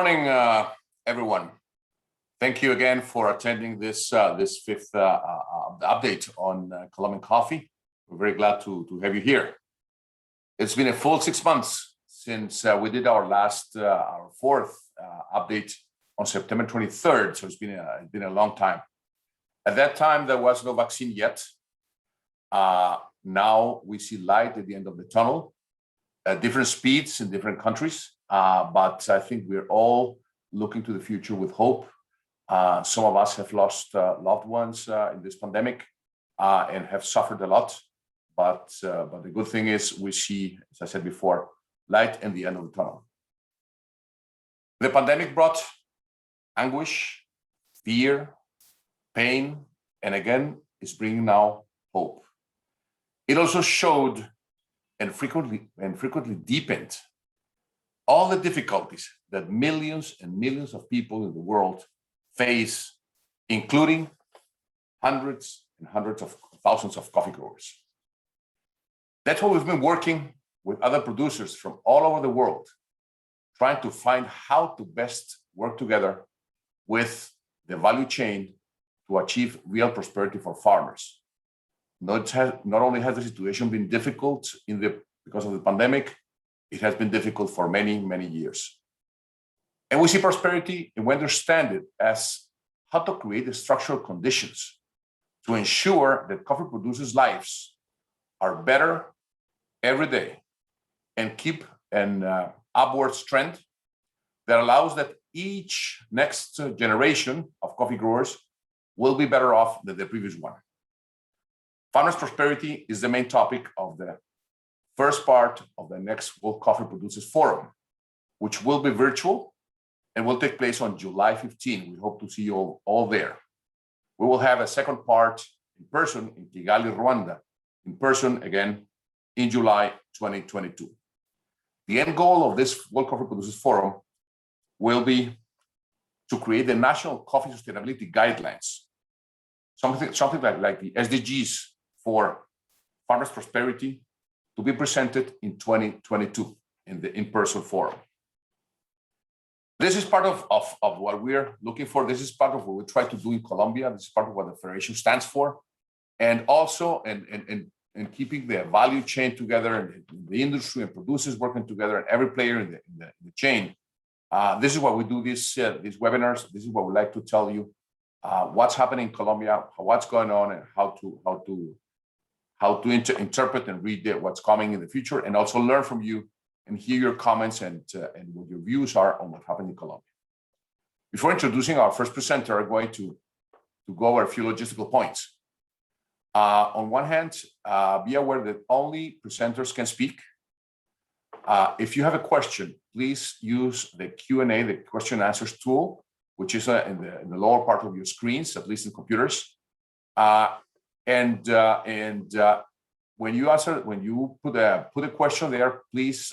Morning, everyone. Thank you again for attending this fifth update on Colombian coffee. We're very glad to have you here. It's been a full 6 months since we did our fourth update on September 23rd. So it's been a long time. At that time, there was no vaccine yet. Now we see light at the end of the tunnel at different speeds in different countries. But I think we're all looking to the future with hope. Some of us have lost loved ones in this pandemic and have suffered a lot. But the good thing is we see, as I said before, light in the end of the tunnel. The pandemic brought anguish, fear, pain, and again, is bringing now hope. It also showed and frequently deepened all the difficulties that millions and millions of people in the world face, including hundreds and hundreds of thousands of coffee growers. That's why we've been working with other producers from all over the world, trying to find how to best work together with the value chain to achieve real prosperity for farmers. Not only has the situation been difficult because of the pandemic, it has been difficult for many, many years. And we see prosperity and we understand it as how to create the structural conditions to ensure that coffee producers' lives are better every day and keep an upward trend that allows that each next generation of coffee growers will be better off than the previous one. Farmers' prosperity is the main topic of the first part of the next World Coffee Producers Forum, which will be virtual and will take place on July 15. We hope to see you all there. We will have a second part in person in Kigali, Rwanda, in person again in July 2022. The end goal of this World Coffee Producers Forum will be to create the national coffee sustainability guidelines, something like the SDGs for farmers' prosperity, to be presented in 2022 in the in-person forum. This is part of what we're looking for. This is part of what we try to do in Colombia. This is part of what the Federation stands for. And also in keeping the value chain together and the industry and producers working together and every player in the chain. This is why we do these webinars. This is what we like to tell you what's happening in Colombia, what's going on, and how to interpret and read what's coming in the future, and also learn from you and hear your comments and what your views are on what happened in Colombia. Before introducing our first presenter, I'm going to go over a few logistical points. On one hand, be aware that only presenters can speak. If you have a question, please use the Q&A, the question and answers tool, which is in the lower part of your screens, at least in computers. When you put a question there, please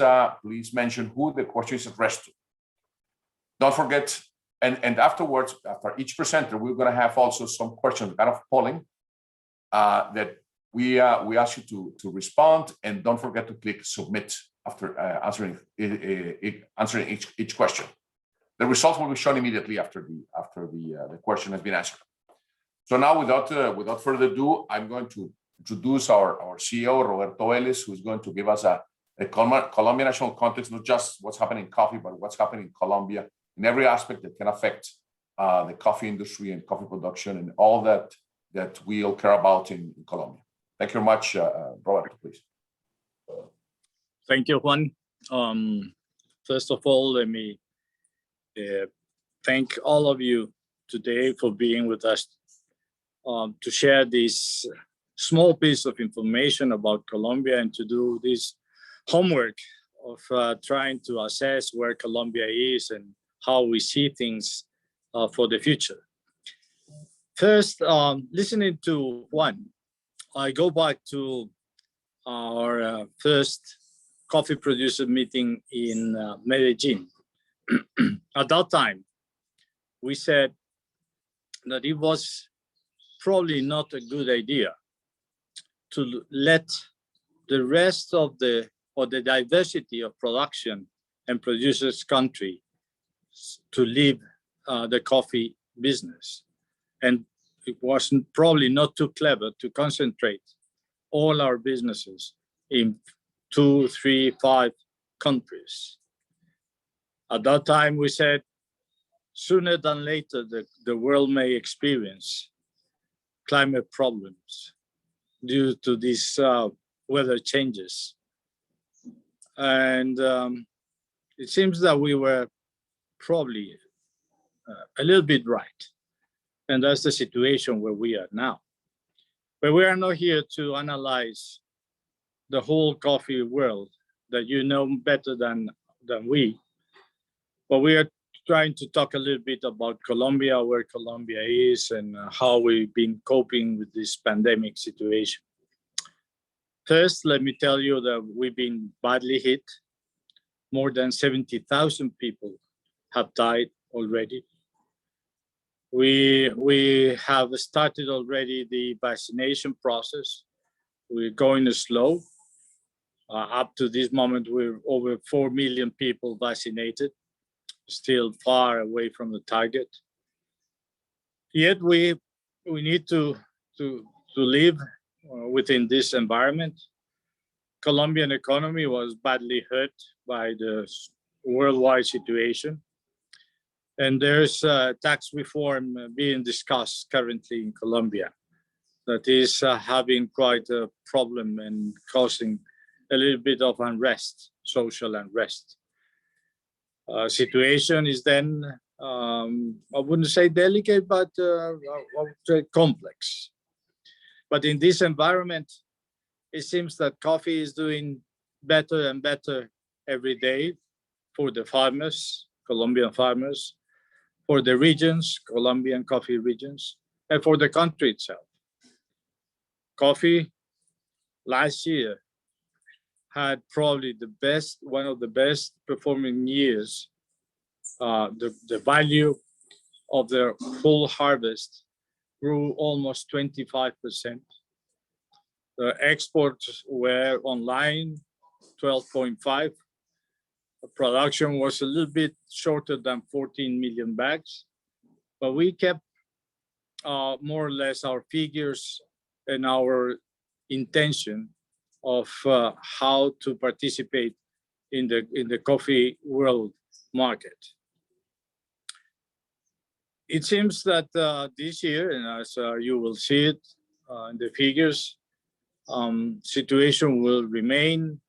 mention who the question is addressed to. Don't forget, and afterwards, after each presenter, we're going to have also some questions, kind of polling, that we ask you to respond, and don't forget to click submit after answering each question. The results will be shown immediately after the question has been answered. So now, without further ado, I'm going to introduce our CEO, Roberto Vélez, who's going to give us a Colombian national context, not just what's happening in coffee, but what's happening in Colombia in every aspect that can affect the coffee industry and coffee production and all that we all care about in Colombia. Thank you very much, Roberto, please. Thank you, Juan. First of all, let me thank all of you today for being with us to share this small piece of information about Colombia and to do this homework of trying to assess where Colombia is and how we see things for the future. First, listening to Juan, I go back to our first coffee producer meeting in Medellin. At that time, we said that it was probably not a good idea to let the rest of the diversity of production and producers country to leave the coffee business. And it wasn't probably not too clever to concentrate all our businesses in 2, 3, 5 countries. At that time, we said, sooner than later, the world may experience climate problems due to these weather changes. And it seems that we were probably a little bit right. And that's the situation where we are now. But we are not here to analyze the whole coffee world that you know better than we. But we are trying to talk a little bit about Colombia, where Colombia is, and how we've been coping with this pandemic situation. First, let me tell you that we've been badly hit. More than 70,000 people have died already. We have started already the vaccination process. We're going slow. Up to this moment, we're over 4 million people vaccinated, still far away from the target. Yet we need to live within this environment. Colombian economy was badly hurt by the worldwide situation. And there's tax reform being discussed currently in Colombia that is having quite a problem and causing a little bit of unrest, social unrest. Situation is then, I wouldn't say delicate, but I would say complex. But in this environment, it seems that coffee is doing better and better every day for the farmers, Colombian farmers, for the regions, Colombian coffee regions, and for the country itself. Coffee last year had probably one of the best performing years. The value of the full harvest grew almost 25%. The exports were online, 12.5. The production was a little bit shorter than 14 million bags, but we kept more or less our figures and our intention of how to participate in the coffee world market. It seems that this year, and as you will see it in the figures, situation will remain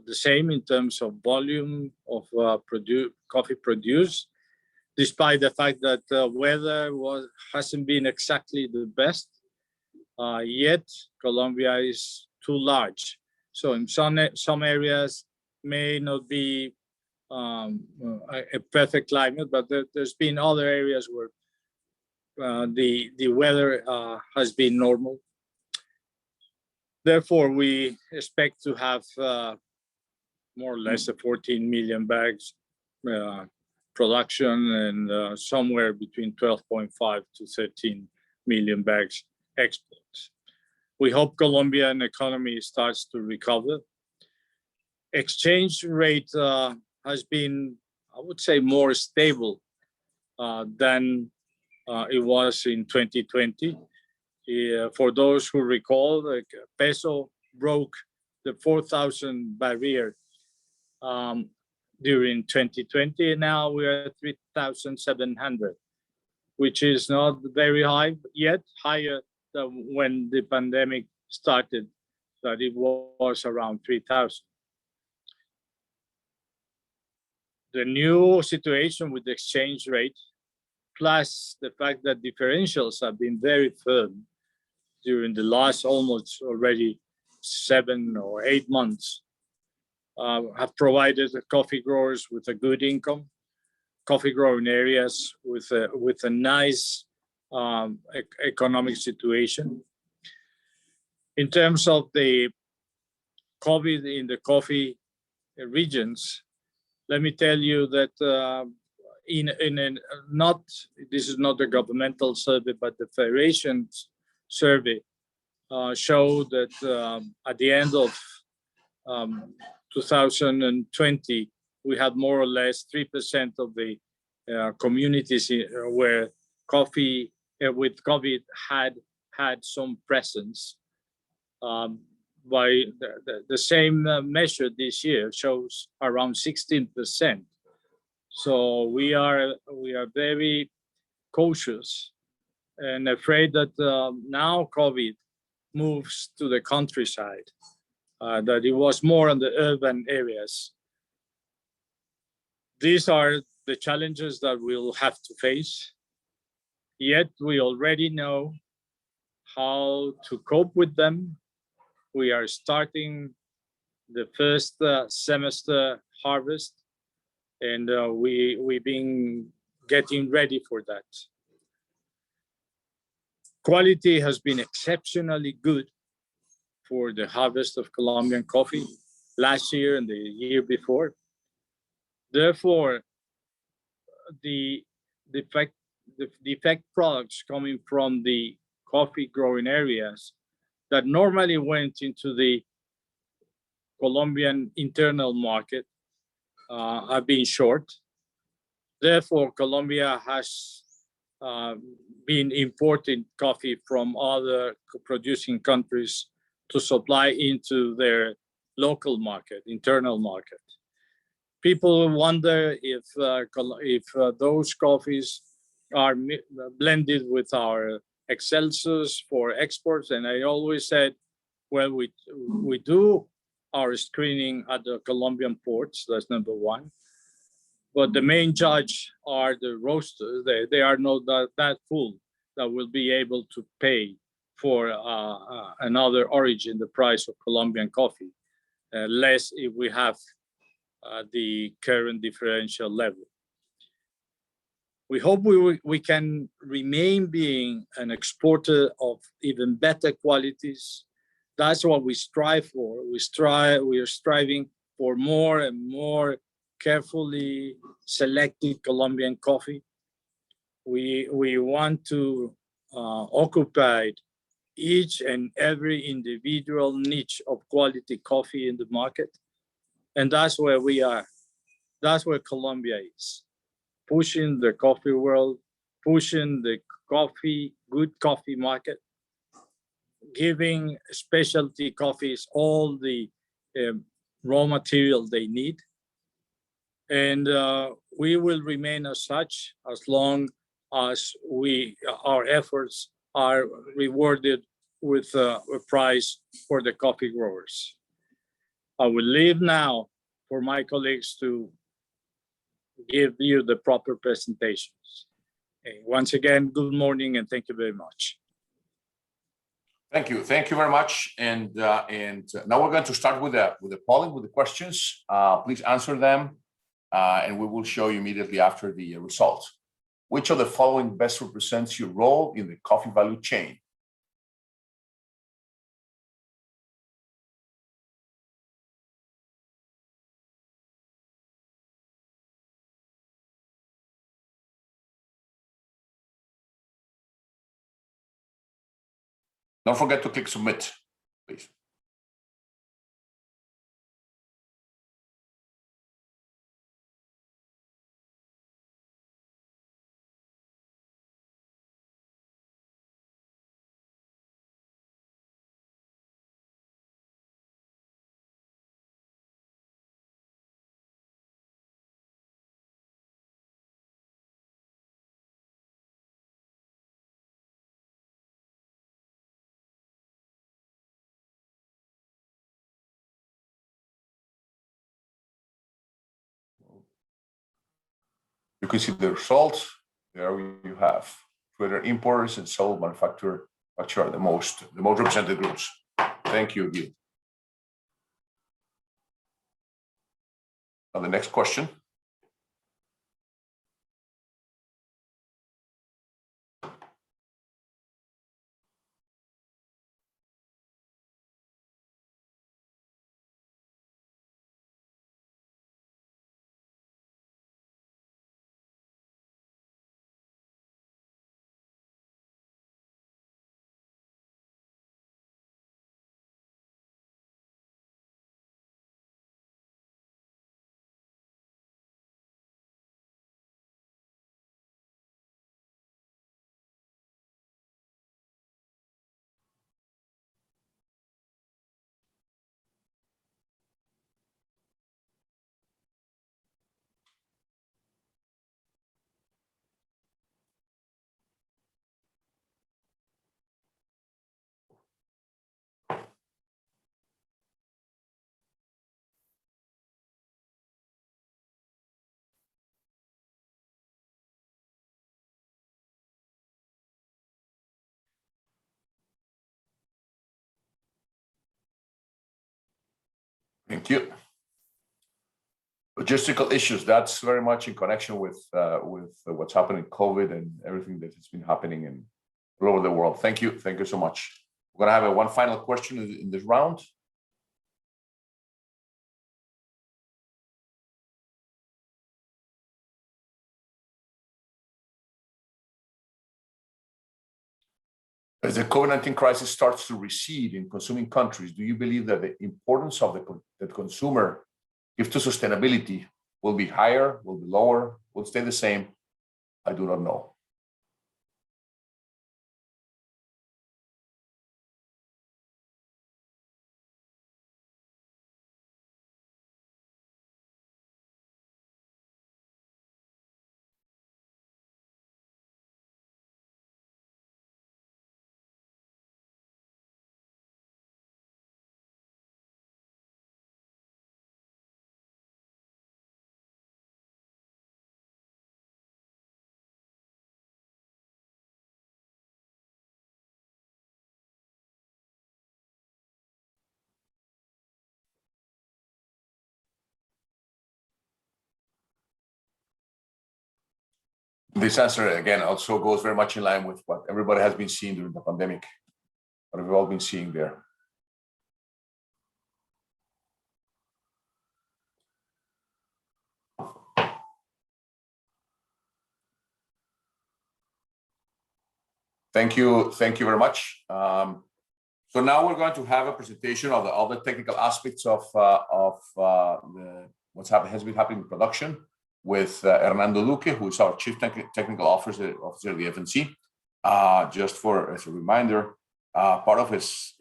the same in terms of volume of coffee produced, despite the fact that weather hasn't been exactly the best. Yet Colombia is too large, so in some areas may not be a perfect climate, but there's been other areas where the weather has been normal. Therefore, we expect to have more or less a 14 million bags production and somewhere between 12.5 to 13 million bags exports. We hope Colombian economy starts to recover. Exchange rate has been, I would say, more stable than it was in 2020. For those who recall, the peso broke the 4,000 barrier during 2020, and now we're at 3,700, which is not very high yet, higher than when the pandemic started, that it was around 3,000. The new situation with the exchange rate, plus the fact that differentials have been very firm during the last almost already 7 or 8 months, have provided the coffee growers with a good income, coffee growing areas with a nice economic situation. In terms of the COVID in the coffee regions, let me tell you that this is not a governmental survey, but the Federation's survey showed that at the end of 2020, we had more or less 3% of the communities where coffee with COVID had some presence. By the same measure this year shows around 16%. So we are very cautious and afraid that now COVID moves to the countryside, that it was more on the urban areas. These are the challenges that we'll have to face. Yet we already know how to cope with them. We are starting the first semester harvest, and we've been getting ready for that. Quality has been exceptionally good for the harvest of Colombian coffee last year and the year before. Therefore, the defect products coming from the coffee growing areas that normally went into the Colombian internal market have been short. Therefore, Colombia has been importing coffee from other producing countries to supply into their local market, internal market. People wonder if those coffees are blended with our Excelsiors for exports, and I always said, well, we do our screening at the Colombian ports. That's number one. But the main judge are the roasters. They are not that full that will be able to pay for another origin, the price of Colombian coffee, less if we have the current differential level. We hope we can remain being an exporter of even better qualities. That's what we strive for. We are striving for more and more carefully selected Colombian coffee. We want to occupy each and every individual niche of quality coffee in the market. And that's where we are. That's where Colombia is. Pushing the coffee world, pushing the good coffee market, giving specialty coffees all the raw material they need. And we will remain as such as long as our efforts are rewarded with a price for the coffee growers. I will leave now for my colleagues to give you the proper presentations. Once again, good morning and thank you very much. Thank you very much. And now we're going to start with the polling, with the questions. Please answer them, and we will show you immediately after the results. Which of the following best represents your role in the coffee value chain? Don't forget to click submit, please. You can see the results. There you have. Trader importers and sole manufacturer are the most represented groups. Thank you, Gil. Now the next question. Thank you. Logistical issues, that's very much in connection with what's happening in COVID and everything that has been happening all over the world. Thank you so much. We're gonna have one final question in this round. As the COVID-19 crisis starts to recede in consuming countries, do you believe that the importance of the consumer gives to sustainability will be higher, will be lower, will stay the same? I do not know. This answer, again, also goes very much in line with what everybody has been seeing during the pandemic, what we've all been seeing there. Thank you very much. So now we're going to have a presentation of all the technical aspects of has been happening in production with Hernando Duque, who is our Chief Technical Officer of the FNC. Just as a reminder, part of his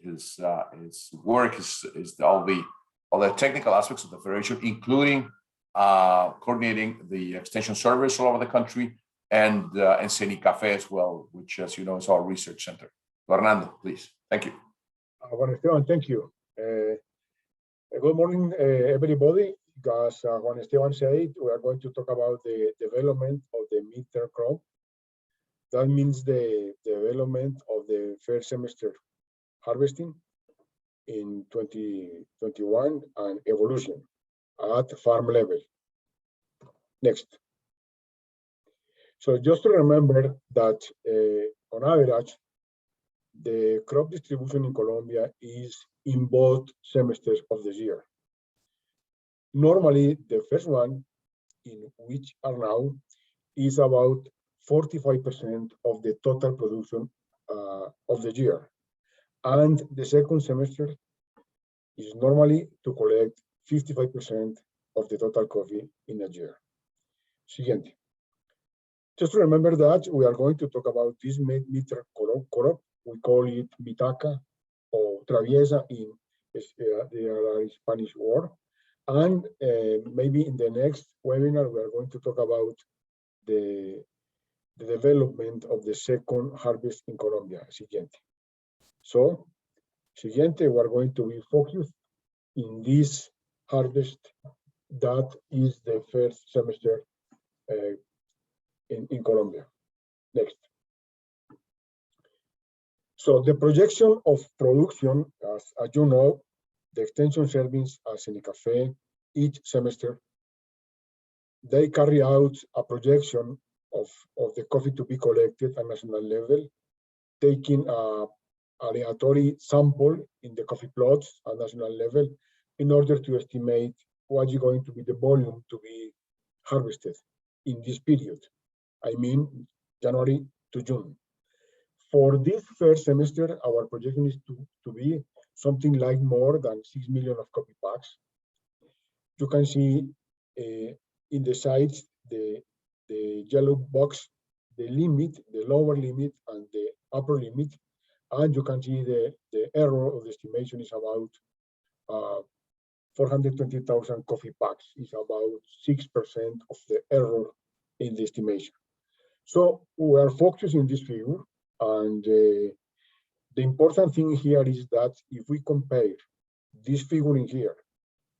work is all the technical aspects of the federation, including coordinating the extension service all over the country and CENICAFE as well, which, as you know, is our research center. Hernando, please. Thank you. Juan Esteban, thank you. Good morning, everybody. As Juan Esteban said, we are going to talk about the development of the midterm crop. That means the development of the first semester harvesting in 2021 and evolution at farm level. Next. So just to remember that on average, the crop distribution in Colombia is in both semesters of the year. Normally, the first one, in which are now, is about 45% of the total production of the year. And the second semester is normally to collect 55% of the total coffee in a year. Siguiente. Just to remember that we are going to talk about this midterm crop. We call it bitaca or traviesa in the Spanish word. And maybe in the next webinar, we are going to talk about the development of the second harvest in Colombia. Siguiente. So, siguiente, we are going to be focused in this harvest that is the first semester in Colombia. Next. So the projection of production, as you know, the extension service as CENICAFE each semester, they carry out a projection of the coffee to be collected at national level, taking a aleatory sample in the coffee plots at national level in order to estimate what is going to be the volume to be harvested in this period. I mean, January to June. For this first semester, our projection is to be something like more than 6 million of coffee packs. You can see in the sides, the yellow box, the limit, the lower limit and the upper limit. And you can see the error of the estimation is about 420,000 coffee packs. It's about 6% of the error in the estimation. So we are focusing this figure. And the important thing here is that if we compare this figure in here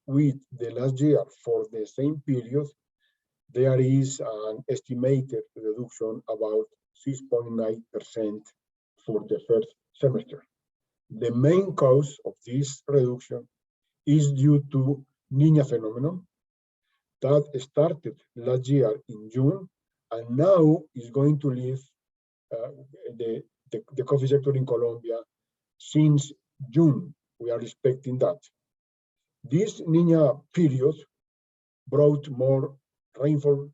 with the last year for the same period, there is an estimated reduction about 6.9% for the first semester. The main cause of this reduction is due to Niña phenomenon that started last year in June and now is going to leave the coffee sector in Colombia since June. We are expecting that. This Niña period brought more rainfall,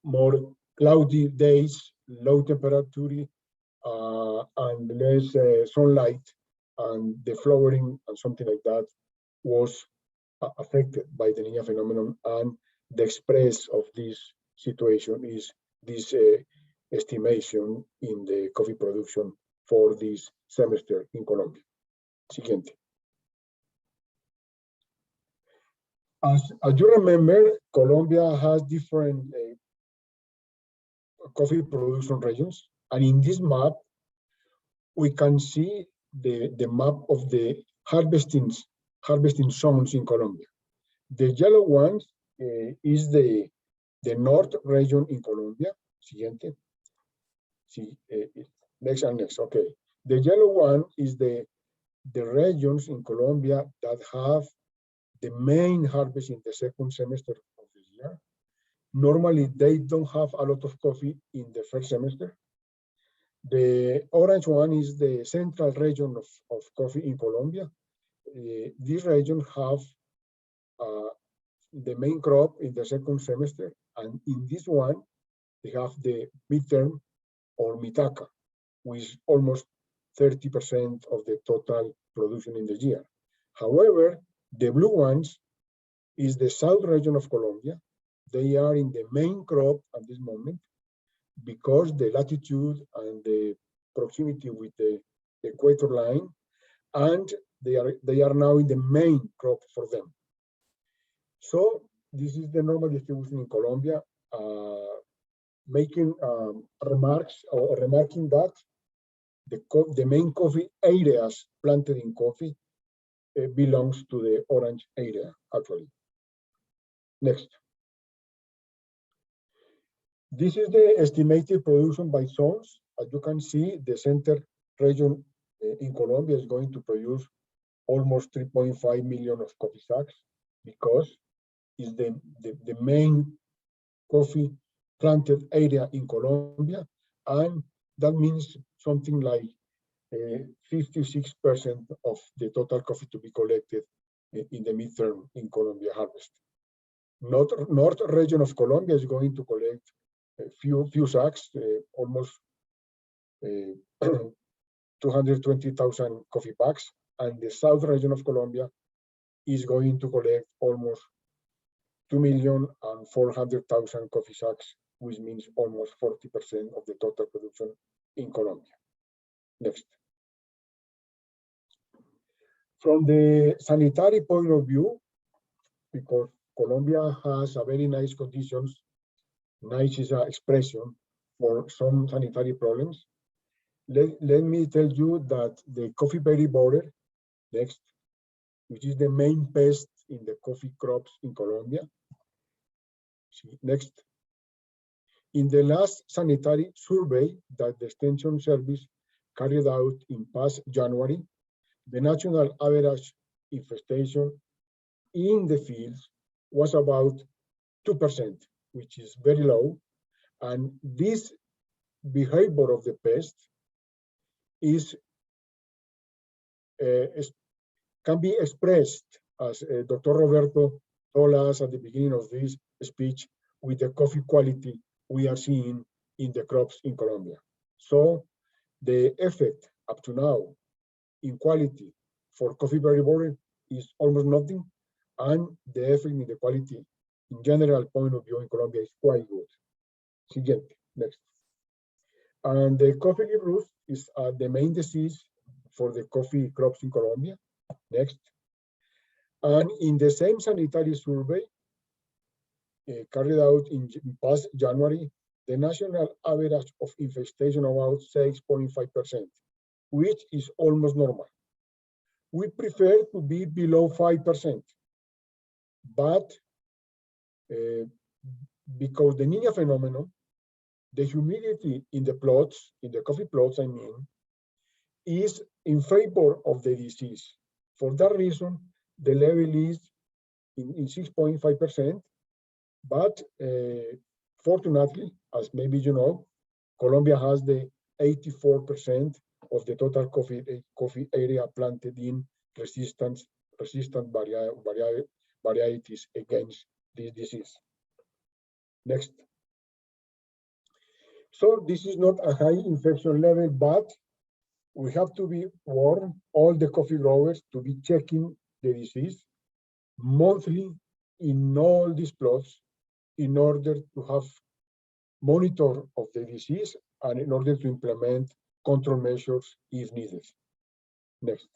more cloudy days, low temperature, and less sunlight, and the flowering and something like that was affected by the Niña phenomenon. And the express of this situation is this estimation in the coffee production for this semester in Colombia. Siguiente. As you remember, Colombia has different coffee production regions, and in this map, we can see the map of the harvesting zones in Colombia. The yellow one is the north region in Colombia. Siguiente. Next and next. Okay. The yellow one is the regions in Colombia that have the main harvest in the second semester of the year. Normally, they don't have a lot of coffee in the first semester. The orange one is the central region of coffee in Colombia. This region have the main crop in the second semester, and in this one, they have the midterm or mitaca, with almost 30% of the total production in the year. However, the blue ones is the south region of Colombia. They are in the main crop at this moment because the latitude and the proximity with the equator line, and they are now in the main crop for them. So this is the normal distribution in Colombia, making remarks or remarking that the main coffee areas planted in coffee belongs to the orange area, actually. Next. This is the estimated production by zones. As you can see, the center region in Colombia is going to produce almost 3.5 million of coffee sacks because it's the main coffee planted area in Colombia, and that means something like 56% of the total coffee to be collected in the midterm in Colombia harvest. North region of Colombia is going to collect a few sacks, almost 220,000 coffee bags, and the south region of Colombia is going to collect almost 2,400,000 coffee sacks, which means almost 40% of the total production in Colombia. Next. From the sanitary point of view, because Colombia has a very nice conditions, nice is an expression for some sanitary problems. Let me tell you that the coffee berry borer, next, which is the main pest in the coffee crops in Colombia. Next. In the last sanitary survey that the Extension Service carried out in past January, the national average infestation in the fields was about 2%, which is very low. And this behavior of the pest can be expressed, as Dr. Roberto told us at the beginning of this speech, with the coffee quality we are seeing in the crops in Colombia. So the effect up to now in quality for coffee berry borer is almost nothing, and the effect in the quality in general point of view in Colombia is quite good. Siguiente, next. And the coffee leaf rust is the main disease for the coffee crops in Colombia. Next. And in the same sanitary survey carried out in past January, the national average of infestation about 6.5%, which is almost normal. We prefer to be below 5%, but because the Niña phenomenon, the humidity in the plots, in the coffee plots, I mean, is in favor of the disease. For that reason, the level is in 6.5%, but fortunately, as maybe you know, Colombia has the 84% of the total coffee area planted in resistant varieties against this disease. Next. So this is not a high infection level, but we have to be warned, all the coffee growers, to be checking the disease monthly in all these plots in order to have monitor of the disease and in order to implement control measures if needed. Next.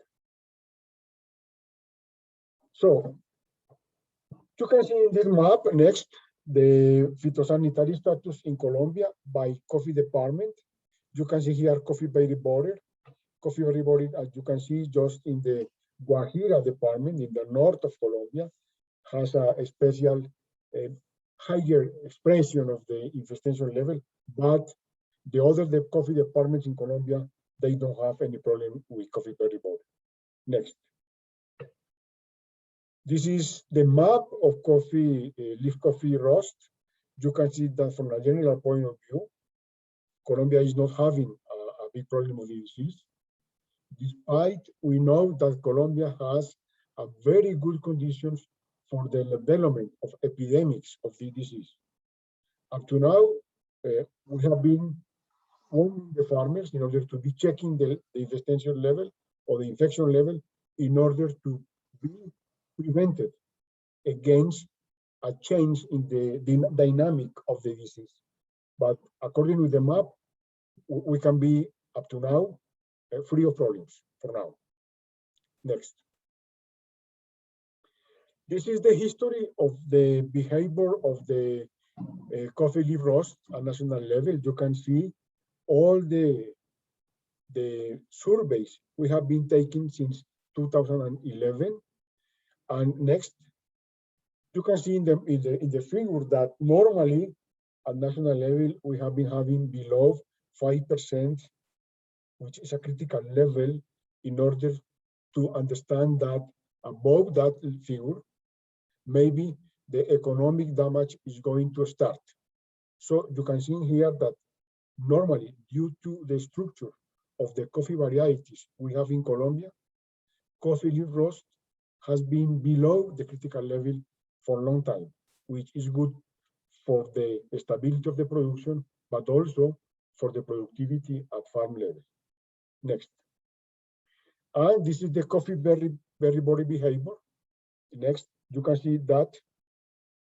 So you can see in this map next the phytosanitary status in Colombia by coffee department. You can see here coffee berry border. Coffee berry border, as you can see, just in the Guajira department in the north of Colombia, has a special higher expression of the infestation level, but the other coffee departments in Colombia, they don't have any problem with coffee berry border. Next. This is the map of coffee, leaf coffee rust. You can see that from a general point of view, Colombia is not having a big problem with the disease. Despite we know that Colombia has a very good conditions for the development of epidemics of the disease. Up to now, we have been warning the farmers in order to be checking the infestation level or the infection level in order to be prevented against a change in the dynamic of the disease. But according to the map, we can be up to now free of problems for now. Next. This is the history of the behavior of the coffee leaf rust at national level. You can see all the surveys we have been taking since 2011. And next, you can see in the figure that normally at national level we have been having below 5%, which is a critical level in order to understand that above that figure, maybe the economic damage is going to start. So you can see here that normally, due to the structure of the coffee varieties we have in Colombia, coffee leaf rust has been below the critical level for a long time, which is good for the stability of the production, but also for the productivity at farm level. Next. And this is the coffee berry body behavior. Next, you can see that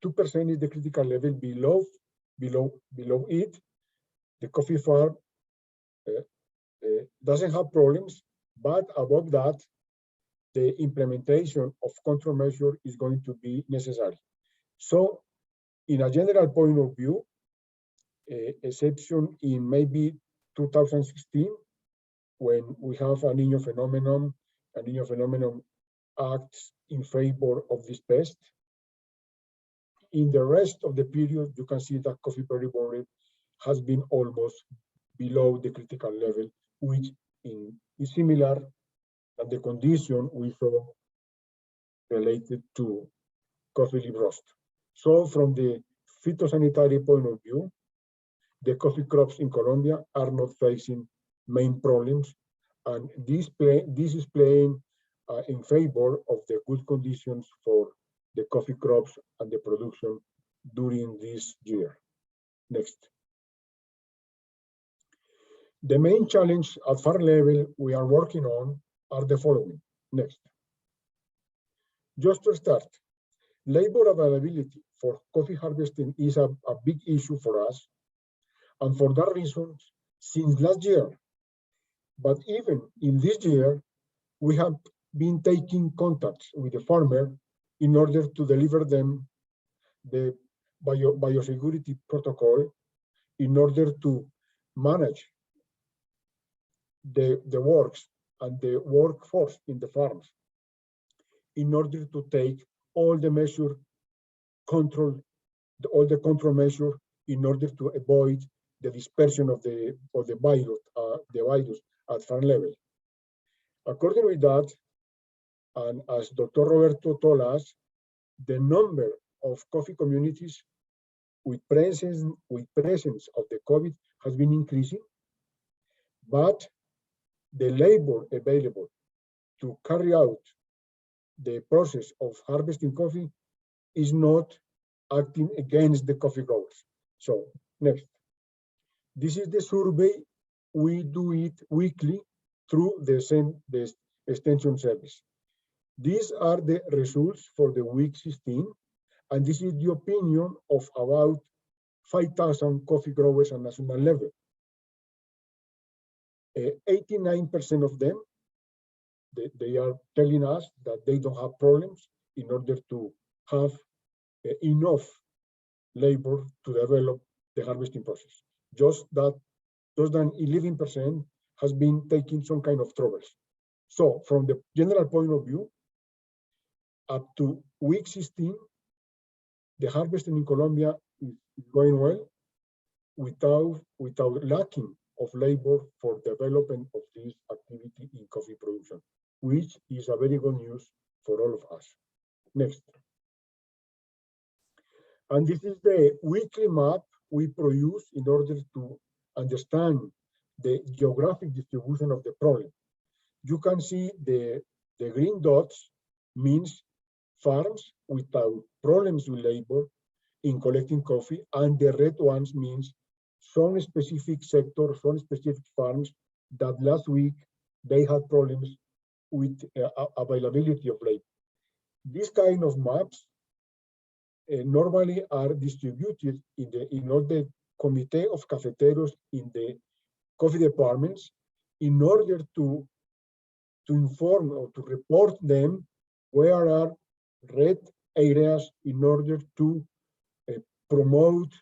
2% is the critical level. Below it, the coffee farm doesn't have problems, but above that, the implementation of control measure is going to be necessary. So, in a general point of view, exception in maybe 2016, when we have a Niño phenomenon acts in favor of this pest. In the rest of the period, you can see that coffee berry border has been almost below the critical level, which is similar to the condition we saw related to coffee leaf rust. So from the phytosanitary point of view, the coffee crops in Colombia are not facing main problems, and this is playing in favor of the good conditions for the coffee crops and the production during this year. Next. The main challenge at farm level we are working on are the following. Next. Just to start, labor availability for coffee harvesting is a big issue for us. And for that reason, since last year, but even in this year, we have been taking contacts with the farmer in order to deliver them the biosecurity protocol in order to manage the works and the workforce in the farms, in order to take all the control measure in order to avoid the dispersion of the virus at farm level. According with that, and as Dr. Roberto told us, the number of coffee communities with presence of the COVID has been increasing, but the labor available to carry out the process of harvesting coffee is not acting against the coffee growers. So next, this is the survey. We do it weekly through the extension service. These are the results for the week 16, and this is the opinion of about 5,000 coffee growers at national level. 89% of them, they are telling us that they don't have problems in order to have enough labor to develop the harvesting process. Just that, less than 11% has been taking some kind of troubles. So from the general point of view, up to week 16, the harvesting in Colombia is going well without lacking of labor for development of this activity in coffee production, which is a very good news for all of us. Next. And this is the weekly map we produce in order to understand the geographic distribution of the problem. You can see the green dots means farms without problems with labor in collecting coffee, and the red ones means some specific sectors, some specific farms that last week they had problems with availability of labor. These kind of maps normally are distributed in all the committee of cafeteros in the coffee departments in order to inform or to report them where are red areas in order to promote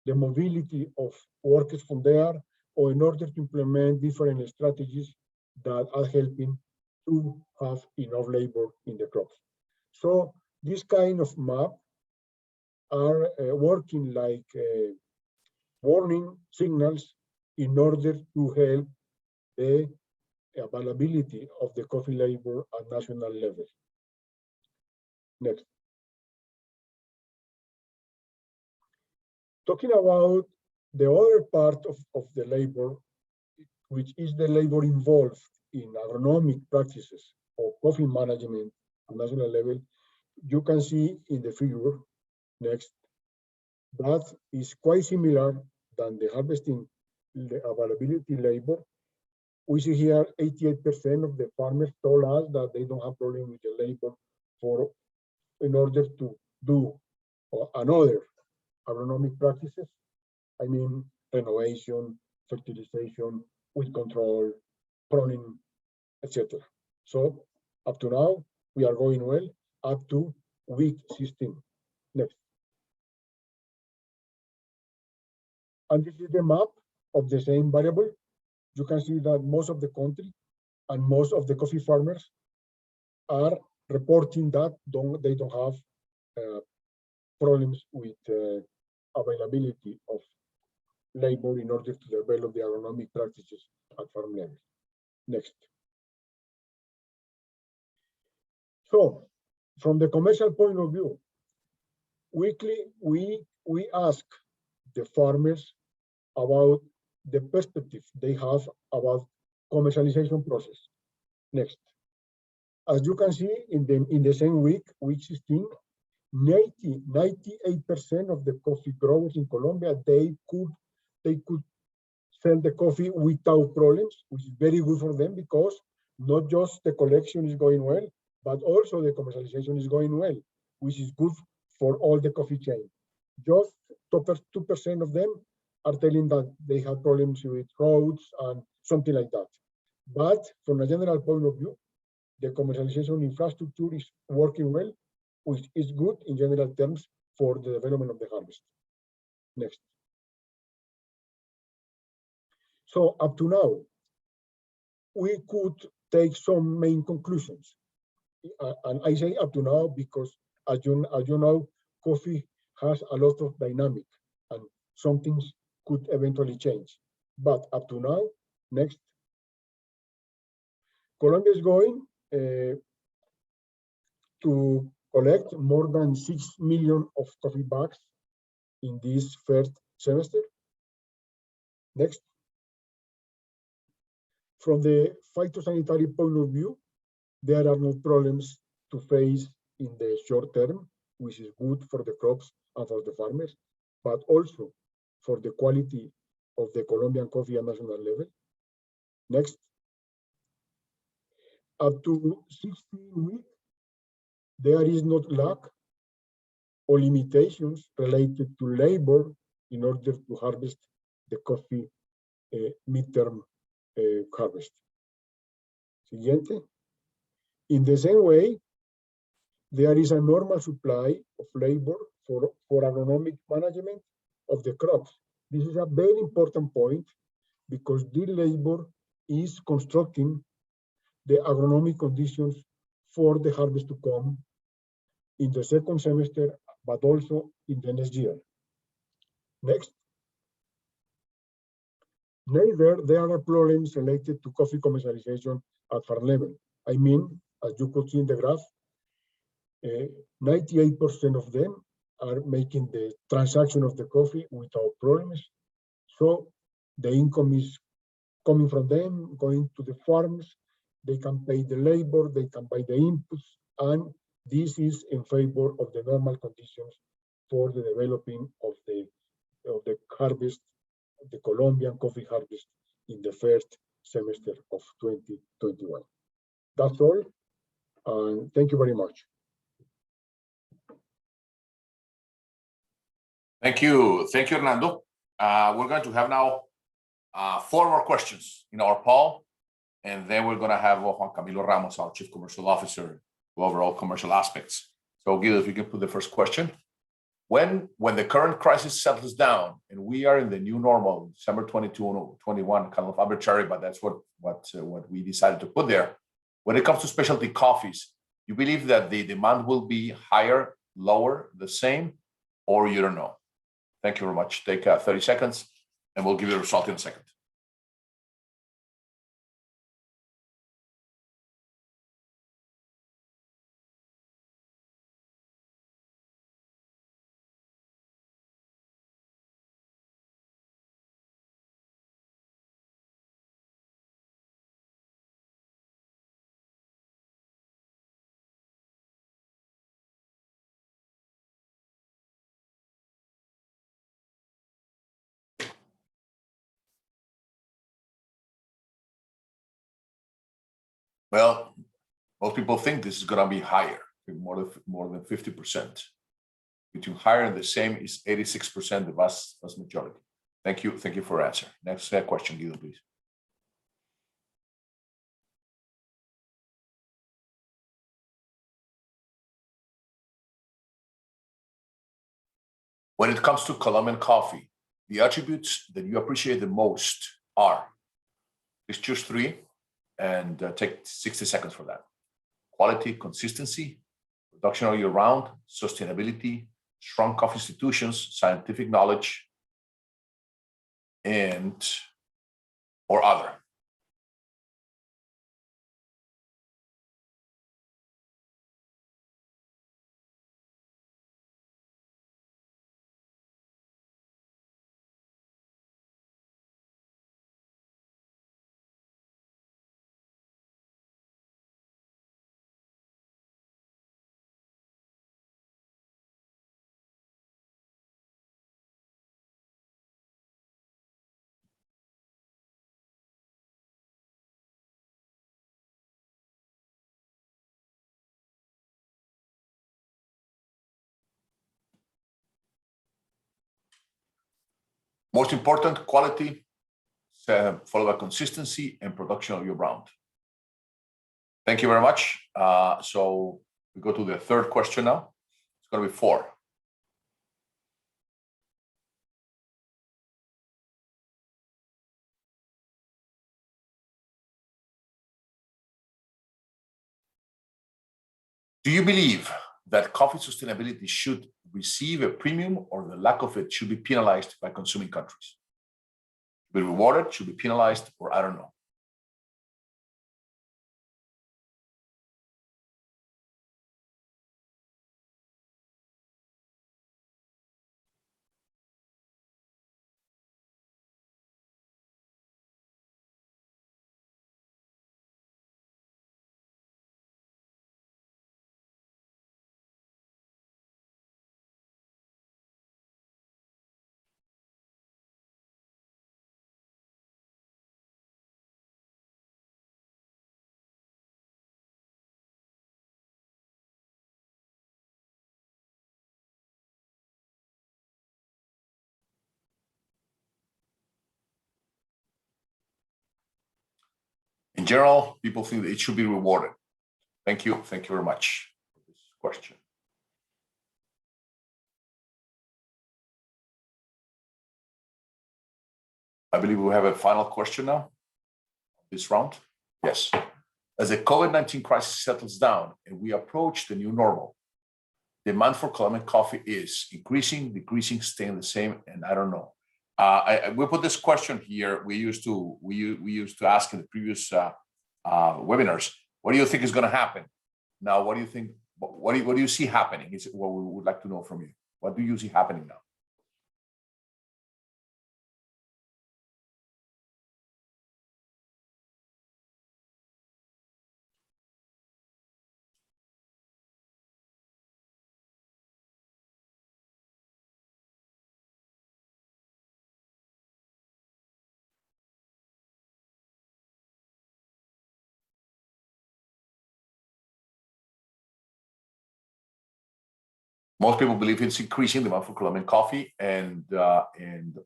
the mobility of workers from there, or in order to implement different strategies that are helping to have enough labor in the crops. So this kind of map are working like warning signals in order to help the availability of the coffee labor at national level. Next. Talking about the other part of the labor, which is the labor involved in agronomic practices or coffee management at national level, you can see in the figure next that is quite similar than the harvesting availability labor. We see here 88% of the farmers told us that they don't have problem with the labor in order to do another agronomic practices. I mean, renovation, fertilization, weed control, pruning, etc. So up to now, we are going well up to week 16. Next. And this is the map of the same variable. You can see that most of the country and most of the coffee farmers are reporting that they don't have problems with availability of labor in order to develop the agronomic practices at farm level. Next. So, from the commercial point of view, weekly we ask the farmers about the perspective they have about commercialization process. Next. As you can see in the same week 16, 98% of the coffee growers in Colombia, they could sell the coffee without problems, which is very good for them because not just the collection is going well, but also the commercialization is going well, which is good for all the coffee chain. Just 2% of them are telling that they have problems with roads and something like that. But from a general point of view, the commercialization infrastructure is working well, which is good in general terms for the development of the harvest. Next. So up to now, we could take some main conclusions. And I say up to now because, as you know, coffee has a lot of dynamic and some things could eventually change. But up to now, next. Colombia is going to collect more than 6 million of coffee bags in this first semester. Next. From the phytosanitary point of view, there are no problems to face in the short term, which is good for the crops and for the farmers, but also for the quality of the Colombian coffee at national level. Next. Up to 16 weeks, there is not lack or limitations related to labor in order to harvest the coffee midterm harvest. Siguiente. In the same way, there is a normal supply of labor for agronomic management of the crops. This is a very important point because this labor is constructing the agronomic conditions for the harvest to come in the second semester, but also in the next year. Next. Neither there are problems related to coffee commercialization at farm level. I mean, as you could see in the graph, 98% of them are making the transaction of the coffee without problems. So the income is coming from them, going to the farms, they can pay the labor, they can buy the inputs, and this is in favor of the normal conditions for the developing of the harvest, the Colombian coffee harvest in the first semester of 2021. That's all, and thank you very much. Thank you, Hernando. We're going to have now 4 more questions in our poll, and then we're going to have Juan Camilo Ramos, our Chief Commercial Officer, go over all commercial aspects. So, Guido, if you can put the first question. When the current crisis settles down and we are in the new normal, December 22, 21, kind of arbitrary, but that's what we decided to put there. When it comes to specialty coffees, you believe that the demand will be higher, lower, the same, or you don't know? Thank you very much. Take 30 seconds, and we'll give you the result in a second. Well, most people think this is going to be higher, more than 50%. Between higher and the same is 86%, the vast majority. Thank you for your answer. Next question, Guido, please. When it comes to Colombian coffee, the attributes that you appreciate the most are, please choose 3 and take 60 seconds for that. Quality, consistency, production all year round, sustainability, strong coffee institutions, scientific knowledge, or other. Most important, quality, followed by consistency and production all year round. Thank you very much. So we go to the third question now. It's going to be 4. Do you believe that coffee sustainability should receive a premium, or the lack of it should be penalized by consuming countries? Should be rewarded, should be penalized, or I don't know? in general, people think that it should be rewarded. Thank you very much for this question. I believe we have a final question now, this round. Yes. As the COVID-19 crisis settles down and we approach the new normal, demand for Colombian coffee is increasing, decreasing, staying the same, and I don't know. We put this question here. We used to ask in the previous webinars. What do you think is going to happen? Now, what do you think? What do you see happening? Is what we would like to know from you. What do you see happening now? Most people believe it's increasing demand for Colombian coffee and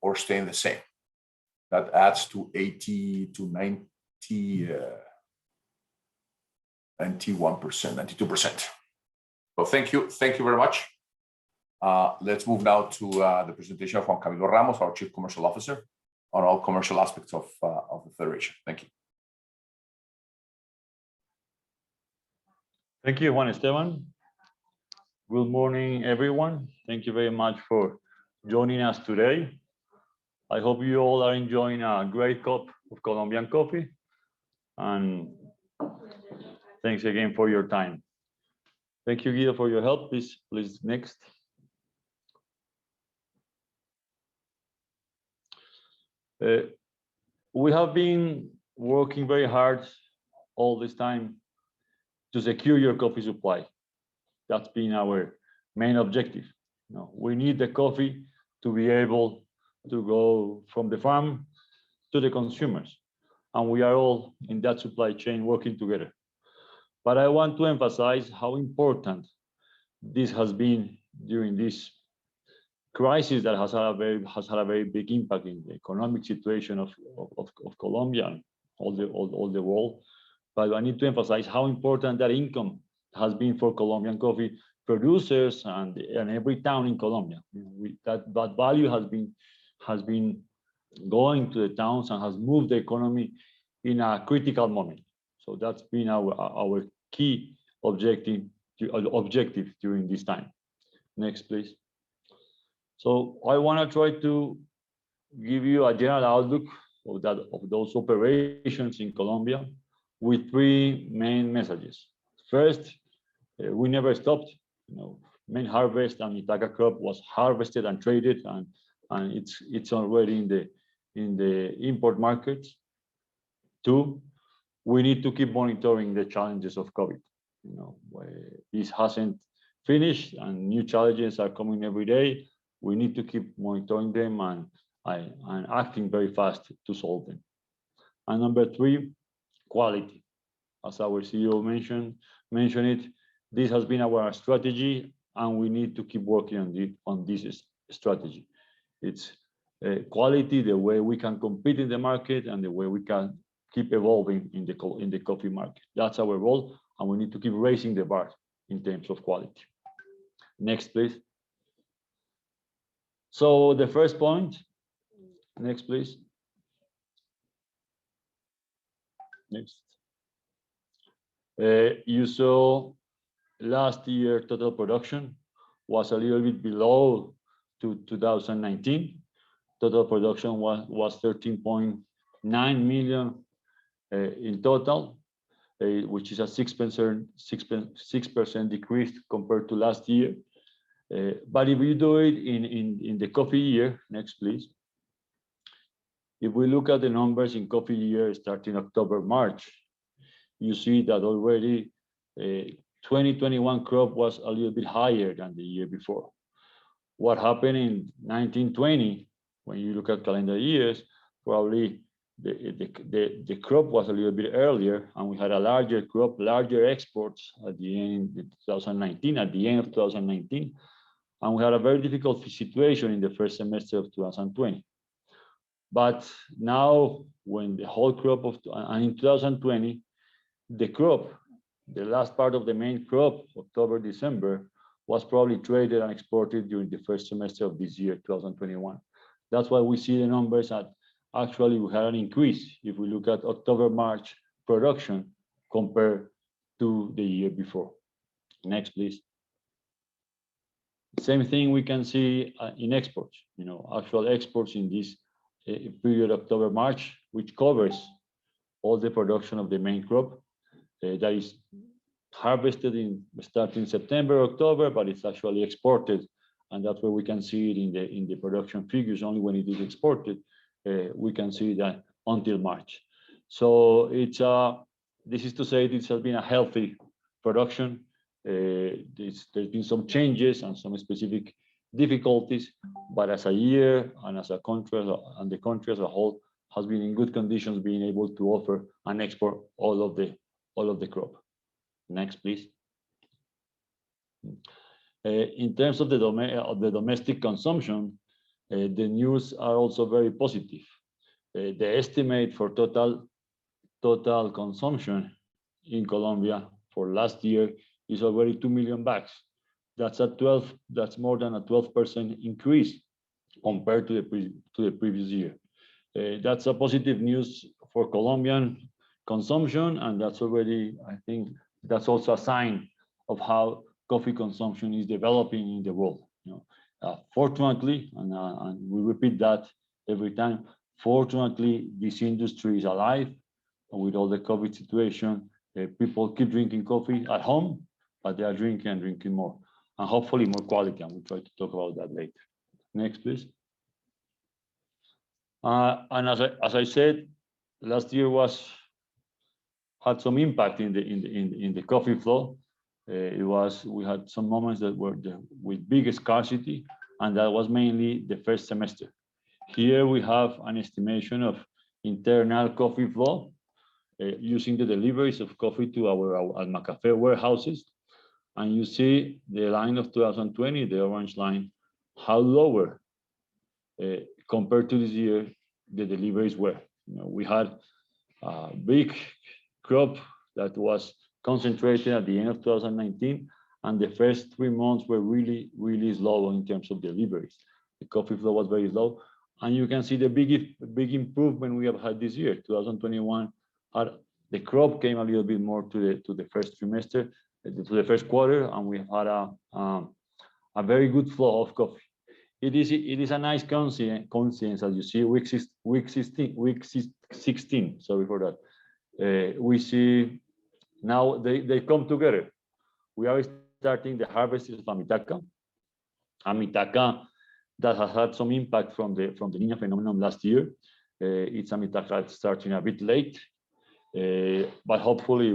or staying the same. That adds to 80 to 90, 91%, 92%. So thank you very much. Let's move now to the presentation of Juan Camilo Ramos, our Chief Commercial Officer, on all commercial aspects of the Federation. Thank you. Thank you, Juan Esteban. Good morning, everyone. Thank you very much for joining us today. I hope you all are enjoying a great cup of Colombian coffee. And thanks again for your time. Thank you, Guido, for your help. Please, next. We have been working very hard all this time to secure your coffee supply. That's been our main objective. We need the coffee to be able to go from the farm to the consumers. And we are all in that supply chain working together. But I want to emphasize how important this has been during this crisis that has had a very big impact in the economic situation of Colombia and all the world. But I need to emphasize how important that income has been for Colombian coffee producers and every town in Colombia. That value has been going to the towns and has moved the economy in a critical moment. So that's been our key objective during this time. Next, please. So I want to try to give you a general outlook of those operations in Colombia with three main messages. First, we never stopped. Main harvest and Itaca crop was harvested and traded, and it's already in the import markets. Two, we need to keep monitoring the challenges of COVID. This hasn't finished, and new challenges are coming every day. We need to keep monitoring them and acting very fast to solve them. And number three, quality. As our CEO mentioned it, this has been our strategy, and we need to keep working on this strategy. It's quality, the way we can compete in the market, and the way we can keep evolving in the coffee market. That's our role, and we need to keep raising the bar in terms of quality. Next, please. So the first point. Next, please. Next. You saw last year total production was a little bit below 2019. Total production was 13.9 million in total, which is a 6% decrease compared to last year. But if we do it in the coffee year, next please. If we look at the numbers in coffee year starting October, March, you see that already 2021 crop was a little bit higher than the year before. What happened in 1920, when you look at calendar years, probably the crop was a little bit earlier, and we had a larger crop, larger exports at the end of 2019, and we had a very difficult situation in the first semester of 2020. But now, when the whole crop and in 2020, the crop, the last part of the main crop, October, December, was probably traded and exported during the first semester of this year, 2021. That's why we see the numbers that actually we had an increase if we look at October, March production compared to the year before. Next, please. Same thing we can see in exports, actual exports in this period, October, March, which covers all the production of the main crop that is harvested starting September, October, but it's actually exported. And that's where we can see it in the production figures. Only when it is exported, we can see that until March. So this is to say this has been a healthy production. There's been some changes and some specific difficulties, but as a year and as a country and the country as a whole has been in good conditions, being able to offer and export all of the crop. Next, please. In terms of the domestic consumption, the news are also very positive. The estimate for total consumption in Colombia for last year is already 2 million bags. That's more than a 12% increase compared to the previous year. That's a positive news for Colombian consumption, and that's already, I think, that's also a sign of how coffee consumption is developing in the world. Fortunately, and we repeat that every time, fortunately, this industry is alive. And with all the COVID situation, people keep drinking coffee at home, but they are drinking more, and hopefully more quality, and we'll try to talk about that later. Next, please. And as I said, last year had some impact in the coffee flow. We had some moments that were with big scarcity, and that was mainly the first semester. Here we have an estimation of internal coffee flow using the deliveries of coffee to our Almacafe warehouses. And you see the line of 2020, the orange line, how lower compared to this year the deliveries were. We had a big crop that was concentrated at the end of 2019, and the first 3 months were really, really slow in terms of deliveries. The coffee flow was very low, and you can see the big improvement we have had this year. 2021, the crop came a little bit more to the first trimester, to the first quarter, and we had a very good flow of coffee. It is a nice coincidence, as you see, week 16. Sorry for that. We see now they come together. We are starting the harvest of Amitaca. Amitaca that has had some impact from the Niña phenomenon last year. It's Amitaca that's starting a bit late, but hopefully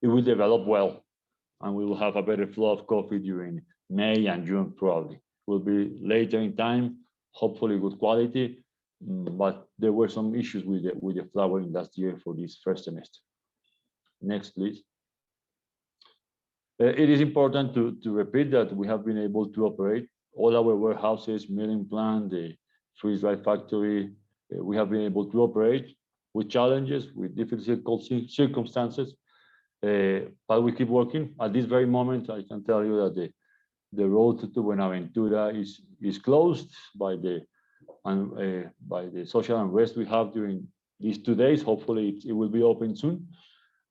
it will develop well, and we will have a better flow of coffee during May and June. Probably will be later in time, hopefully good quality, but there were some issues with the flowering last year for this first semester. Next, please. It is important to repeat that we have been able to operate all our warehouses, milling plant, the freeze-dried factory. We have been able to operate with challenges, with difficult circumstances, but we keep working. At this very moment, I can tell you that the road to Buenaventura is closed by the social unrest we have during these 2 days. Hopefully, it will be open soon.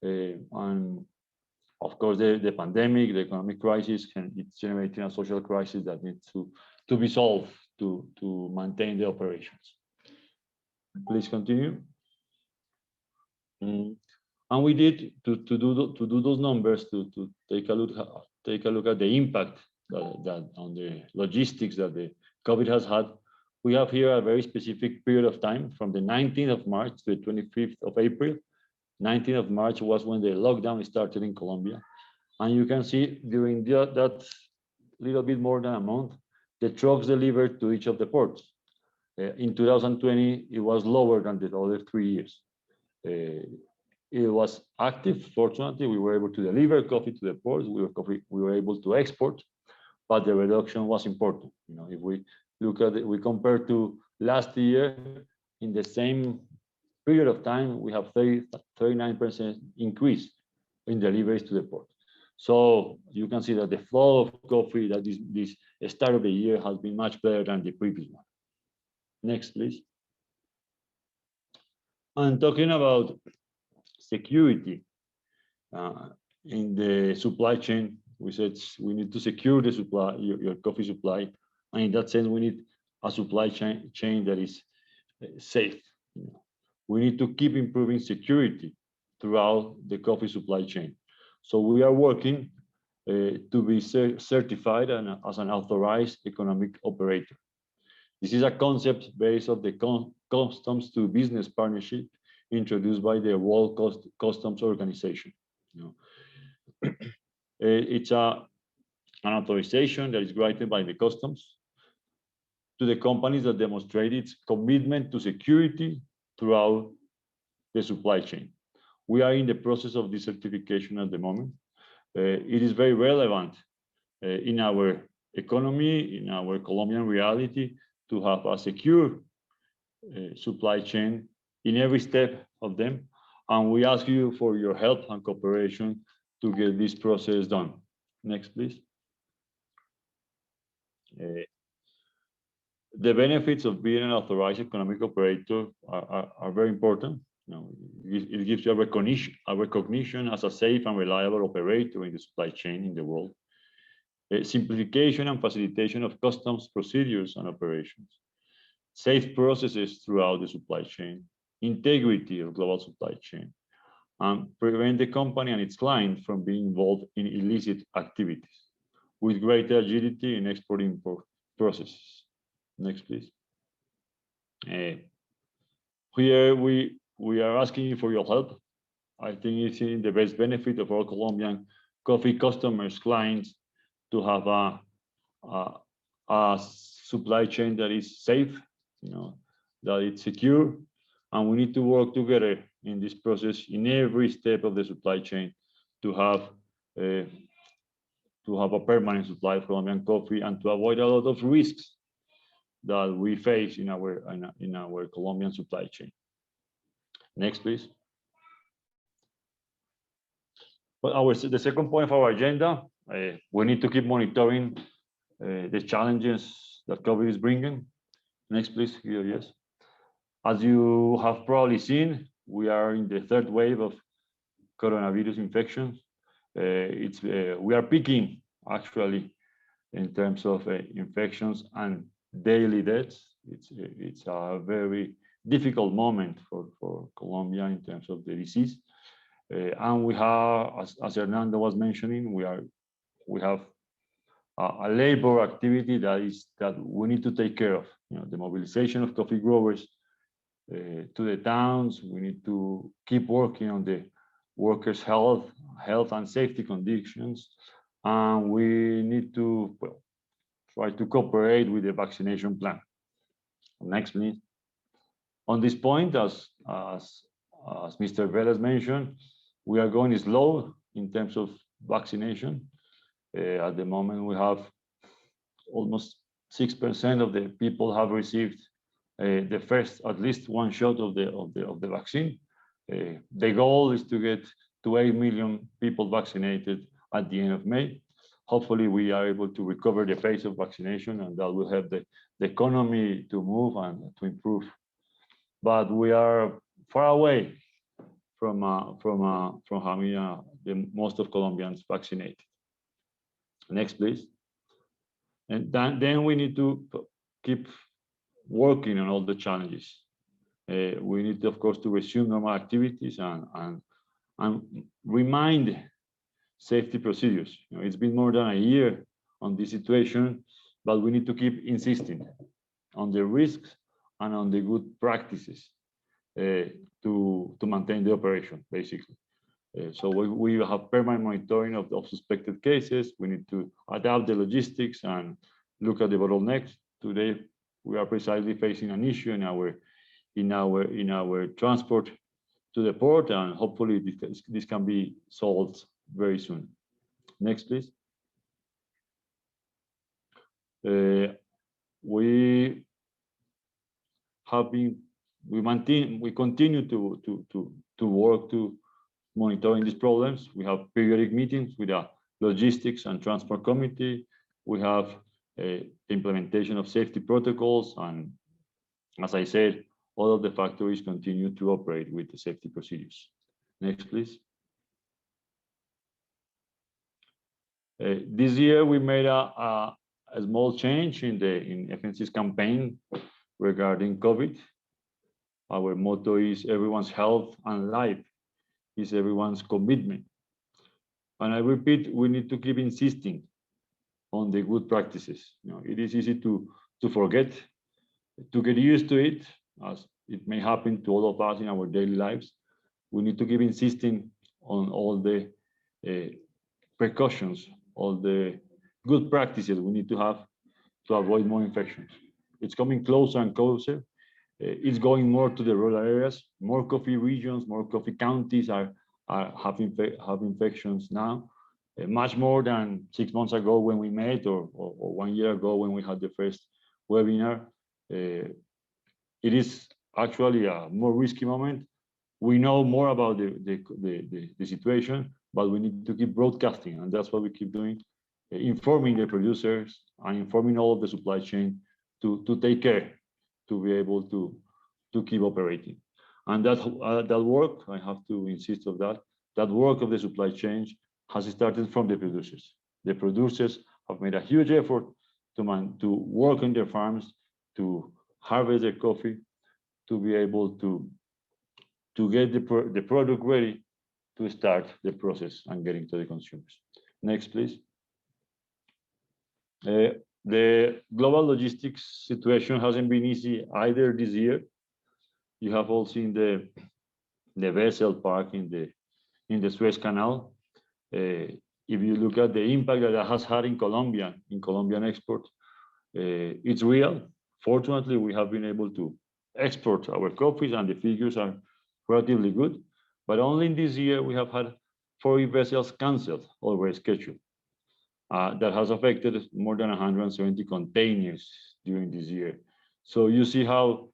And of course, the pandemic, the economic crisis, it's generating a social crisis that needs to be solved to maintain the operations. Please continue. And we did to do those numbers, to take a look at the impact that on the logistics that the COVID has had. We have here a very specific period of time from the 19th of March to the 25th of April. 19th of March was when the lockdown started in Colombia. And you can see during that little bit more than a month, the trucks delivered to each of the ports. In 2020, it was lower than the other 3 years. It was active. Fortunately, we were able to deliver coffee to the ports. We were able to export, but the reduction was important. If we look at it, we compare to Last year, in the same period of time, we have 39% increase in deliveries to the port. So you can see that the flow of coffee that this start of the year has been much better than the previous one. Next, please. And talking about security in the supply chain, we said we need to secure the supply, your coffee supply, and in that sense, we need a supply chain that is safe. We need to keep improving security throughout the coffee supply chain. So we are working to be certified as an authorized economic operator. This is a concept based on the customs to business partnership introduced by the World Customs Organization. It's an authorization that is granted by the customs to the companies that demonstrate its commitment to security throughout the supply chain. We are in the process of this certification at the moment. It is very relevant in our economy, in our Colombian reality, to have a secure supply chain in every step of them. And we ask you for your help and cooperation to get this process done. Next, please. The benefits of being an authorized economic operator are very important. It gives you a recognition as a safe and reliable operator in the supply chain in the world. Simplification and facilitation of customs procedures and operations. Safe processes throughout the supply chain. Integrity of global supply chain. And prevent the company and its client from being involved in illicit activities with greater agility in export-import processes. Next, please. Here we are asking you for your help. I think it's in the best benefit of our Colombian coffee customers, clients, to have a supply chain that is safe, that it's secure, and we need to work together in this process in every step of the supply chain to have a permanent supply of Colombian coffee and to avoid a lot of risks that we face in our Colombian supply chain. Next, please. But the second point of our agenda, we need to keep monitoring the challenges that COVID is bringing. Next, please. Here, yes. As you have probably seen, we are in the third wave of coronavirus infections. We are peaking actually in terms of infections and daily deaths. It's a very difficult moment for Colombia in terms of the disease. And we have, as Hernando was mentioning, we have a labor activity that we need to take care of. The mobilization of coffee growers to the towns. We need to keep working on the workers' health and safety conditions, and we need to try to cooperate with the vaccination plan. Next, please. On this point, as Mr. Velez mentioned, we are going slow in terms of vaccination. At the moment, we have almost 6% of the people have received the first, at least one shot of the vaccine. The goal is to get to 8 million people vaccinated at the end of May. Hopefully, we are able to recover the pace of vaccination, and that will help the economy to move and to improve. But we are far away from having the most of Colombians vaccinated. Next, please. And then we need to keep working on all the challenges. We need, of course, to resume normal activities and remind safety procedures. It's been more than a year on this situation, but we need to keep insisting on the risks and on the good practices to maintain the operation, basically. So we have permanent monitoring of suspected cases. We need to adapt the logistics and look at the bottlenecks. Today, we are precisely facing an issue in our transport to the port, and hopefully this can be solved very soon. Next, please. We we continue to work to monitoring these problems. We have periodic meetings with the logistics and transport committee. We have implementation of safety protocols, and as I said, all of the factories continue to operate with the safety procedures. Next, please. This year we made a small change in FNC's campaign regarding COVID. Our motto is everyone's health and life is everyone's commitment. And I repeat, we need to keep insisting on the good practices. You know, it is easy to forget, to get used to it, as it may happen to all of us in our daily lives. We need to keep insisting on all the precautions, all the good practices we need to have to avoid more infections. It's coming closer and closer. It's going more to the rural areas. More coffee regions, more coffee counties have infections now, much more than 6 months ago when we met, or 1 year ago when we had the first webinar. It is actually a more risky moment. We know more about the situation, but we need to keep broadcasting, and that's what we keep doing, informing the producers and informing all of the supply chain to take care, to be able to keep operating. And that work, I have to insist on that work of the supply chain has started from the producers. The producers have made a huge effort to work on their farms, to harvest their coffee, to be able to get the product ready to start the process and getting to the consumers. Next, please. The global logistics situation hasn't been easy either this year. You have all seen the vessel park in the Suez Canal. If you look at the impact that has had in Colombian export, it's real. Fortunately, we have been able to export our coffees, and the figures are relatively good. But only in this year, we have had 40 vessels canceled or rescheduled. That has affected more than 170 containers during this year. So you see how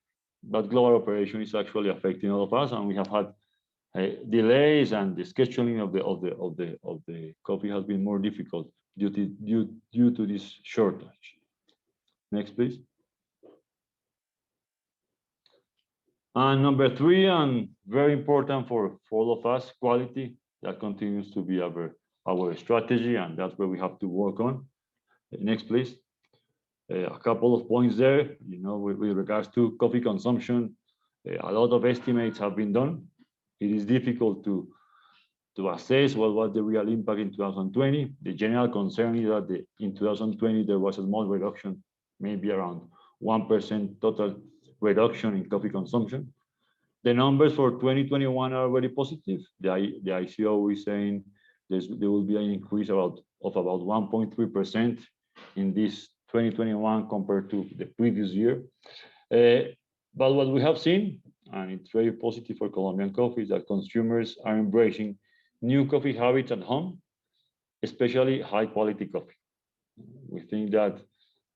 that global operation is actually affecting all of us, and we have had delays, and the scheduling of the coffee has been more difficult due to this shortage. Next, please. And number 3, and very important for all of us, quality. That continues to be our strategy, and that's where we have to work on. Next, please. A couple of points there. You know, with regards to coffee consumption, a lot of estimates have been done. It is difficult to assess what was the real impact in 2020. The general concern is that in 2020 there was a small reduction, maybe around 1% total reduction in coffee consumption. The numbers for 2021 are very positive. The ICO is saying there will be an increase of about 1.3% in this 2021 compared to the previous year. But what we have seen, and it's very positive for Colombian coffee, is that consumers are embracing new coffee habits at home, especially high quality coffee. We think that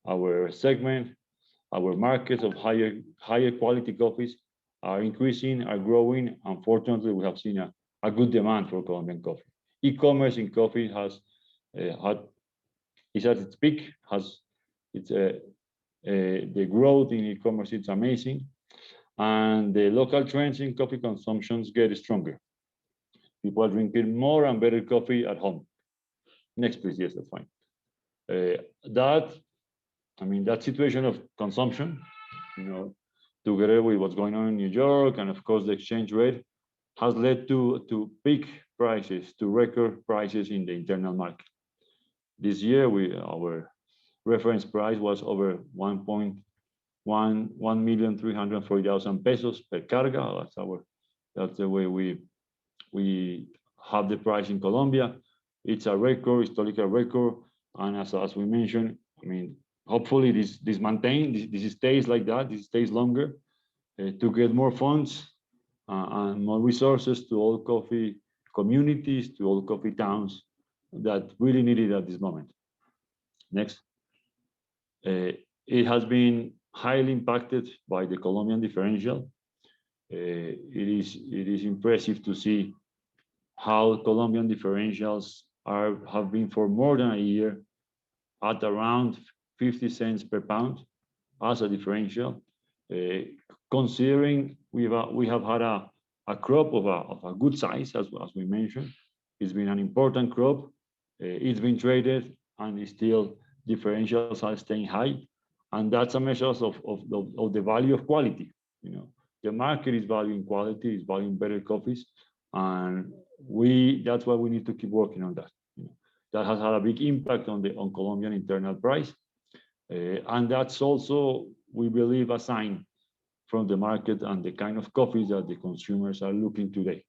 our segment, our markets of higher quality coffees are increasing, are growing. Unfortunately, we have seen a good demand for Colombian coffee. E-commerce in coffee is at its peak. The growth in e-commerce is amazing, and the local trends in coffee consumptions get stronger. People are drinking more and better coffee at home. Next, please. Yes, that's fine. That situation of consumption, you know, together with what's going on in New York, and of course the exchange rate, has led to peak prices, to record prices in the internal market. This year, our reference price was over 1,340,000 pesos per carga. That's the way we have the price in Colombia. It's a record, historical record, and as we mentioned, hopefully this stays like that. This stays longer to get more funds and more resources to all coffee communities, to all coffee towns that really need it at this moment. Next. It has been highly impacted by the Colombian differential. It is impressive to see how Colombian differentials have been for more than a year at around 50 cents per pound as a differential. Considering we have had a crop of a good size, as we mentioned. It's been an important crop. It's been traded, and still differentials are staying high, and that's a measure of the value of quality. You know, the market is valuing quality, is valuing better coffees, and that's why we need to keep working on that. You know, that has had a big impact on Colombian internal price, and that's also, we believe, a sign from the market and the kind of coffees that the consumers are looking today.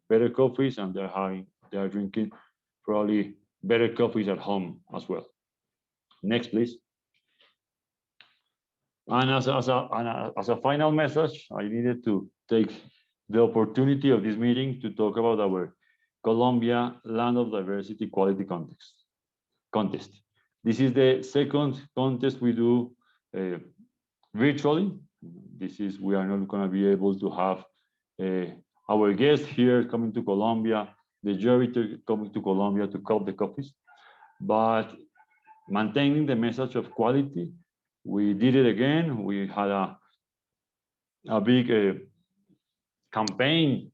Better coffees, and they are drinking probably better coffees at home as well. Next, please. And as a final message, I needed to take the opportunity of this meeting to talk about our Colombia Land of Diversity Quality Contest. This is the second contest we do virtually. We are not going to be able to have our guests here coming to Colombia, the jury coming to Colombia to cup the coffees, but maintaining the message of quality, we did it again. We had a big campaign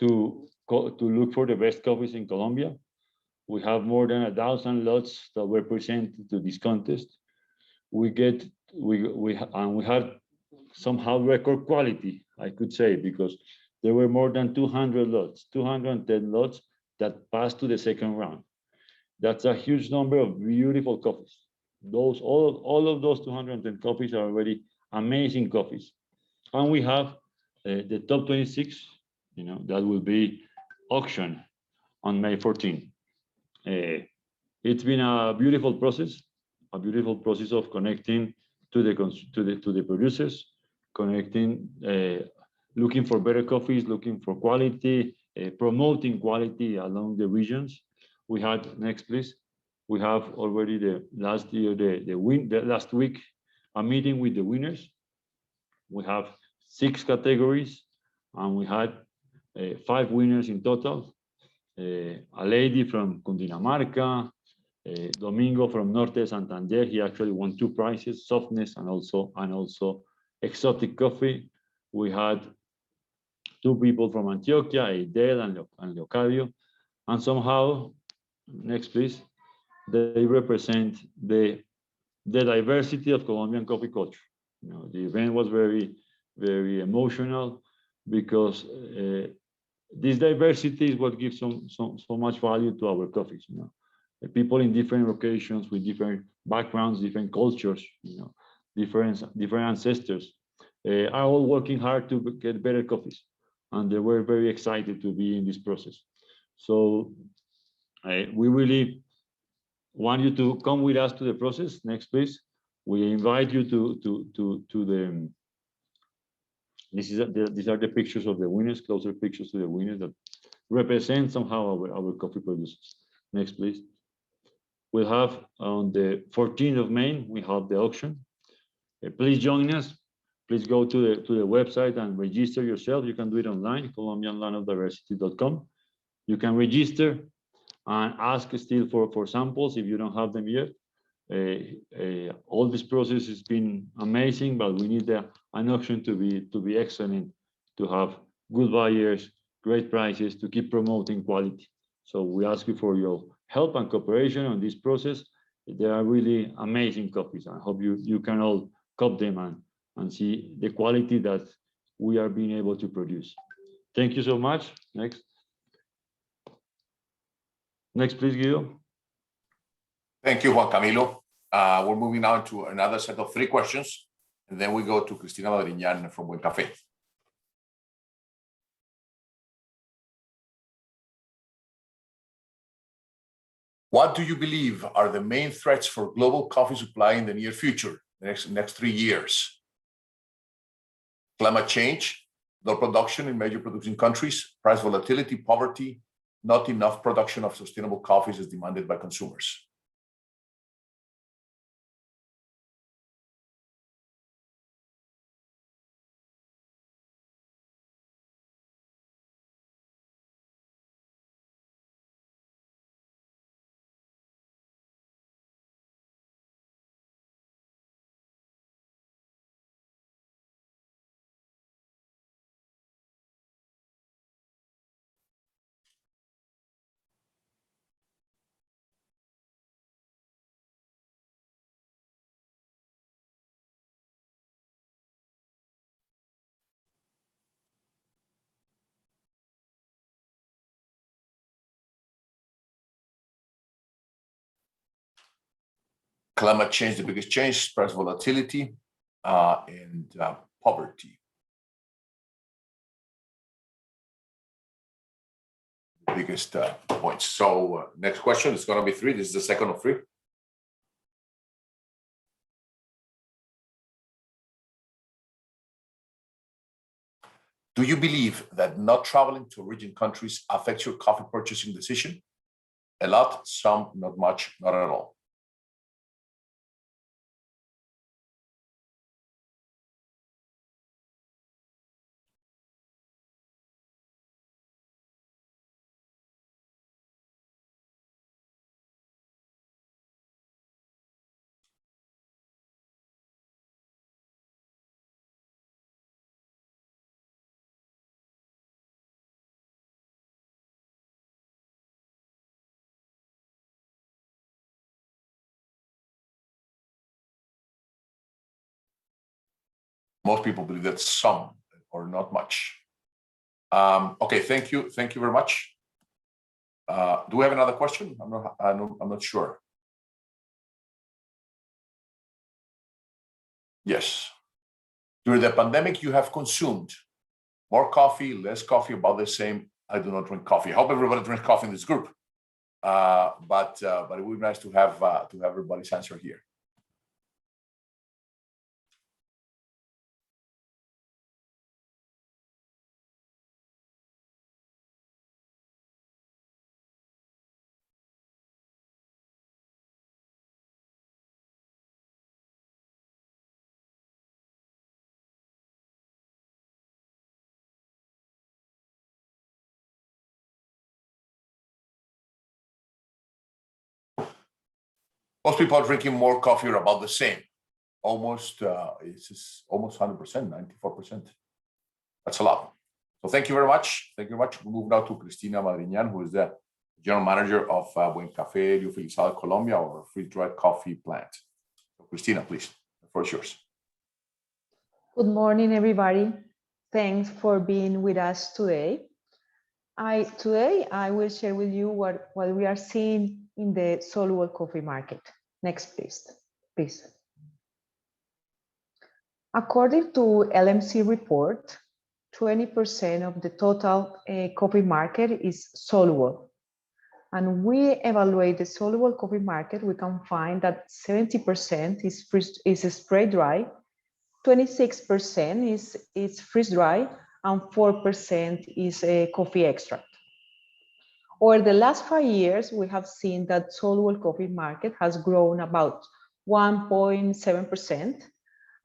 to look for the best coffees in Colombia. We have more than 1,000 lots that were presented to this contest. We had somehow record quality, I could say, because there were more than 200 lots, 210 lots that passed to the second round. That's a huge number of beautiful coffees. All of those 210 coffees are already amazing coffees. And we have the top 26, you know, that will be auctioned on May 14. It's been a beautiful process of connecting to the producers, connecting, looking for better coffees, looking for quality, promoting quality along the regions. We had, next please, we have already the last week, a meeting with the winners. We have 6 categories, and we had 5 winners in total. A lady from Cundinamarca, Domingo from Norte de Santander. He actually won 2 prizes, softness and also exotic coffee. We had 2 people from Antioquia, Eidel and Leocadio, and somehow, next please, they represent the diversity of Colombian coffee culture. You know, the event was very, very emotional because this diversity is what gives so much value to our coffees. You know, the people in different locations with different backgrounds, different cultures, you know, different ancestors, are all working hard to get better coffees, and they were very excited to be in this process. So we really want you to come with us to the process. Next, please. We invite you to the. These are the pictures of the winners, closer pictures to the winners that represent somehow our coffee producers. Next, please. We'll have on the 14th of May, we have the auction. Please join us. Please go to the website and register yourself. You can do it online, colombianlandofdiversity.com. You can register and ask still for samples if you don't have them yet. All this process has been amazing, but we need an auction to be excellent, to have good buyers, great prices, to keep promoting quality. So we ask you for your help and cooperation on this process. They are really amazing coffees. I hope you can all cup them and see the quality that we are being able to produce. Thank you so much. Next. Next, please, Guido. Thank you, Juan Camilo. We're moving on to another set of 3 questions, and then we go to Cristina Madriñán from Buen Café. What do you believe are the main threats for global coffee supply in the near future, the next 3 years? Climate change, low production in major producing countries, price volatility, poverty, not enough production of sustainable coffees as demanded by consumers. Climate change, the biggest change, price volatility, and poverty. The biggest points. So next question is going to be 3. This is the second of 3. Do you believe that not traveling to origin countries affects your coffee purchasing decision? A lot, some, not much, not at all. Most people believe that some or not much. Okay, thank you very much. Do we have another question? I'm not sure. Yes. During the pandemic, you have consumed more coffee, less coffee, about the same. I do not drink coffee. I hope everybody drinks coffee in this group. But it would be nice to have everybody's answer here. Most people are drinking more coffee or about the same. Almost, it's almost 100%, 94%. That's a lot. So thank you very much. Thank you very much. We move now to Cristina Madriñán, who is the General Manager of Buen Café Liofilizado Colombia, or freeze-dried coffee plant. So Cristina, please, the floor is yours. Good morning, everybody. Thanks for being with us today. Today I will share with you what we are seeing in the soluble coffee market. Next, please. According to LMC report, 20% of the total coffee market is soluble. And we evaluate the soluble coffee market, we can find that 70% is spray dry, 26% is freeze dry, and 4% is a coffee extract. Over the last 5 years, we have seen that soluble coffee market has grown about 1.7%.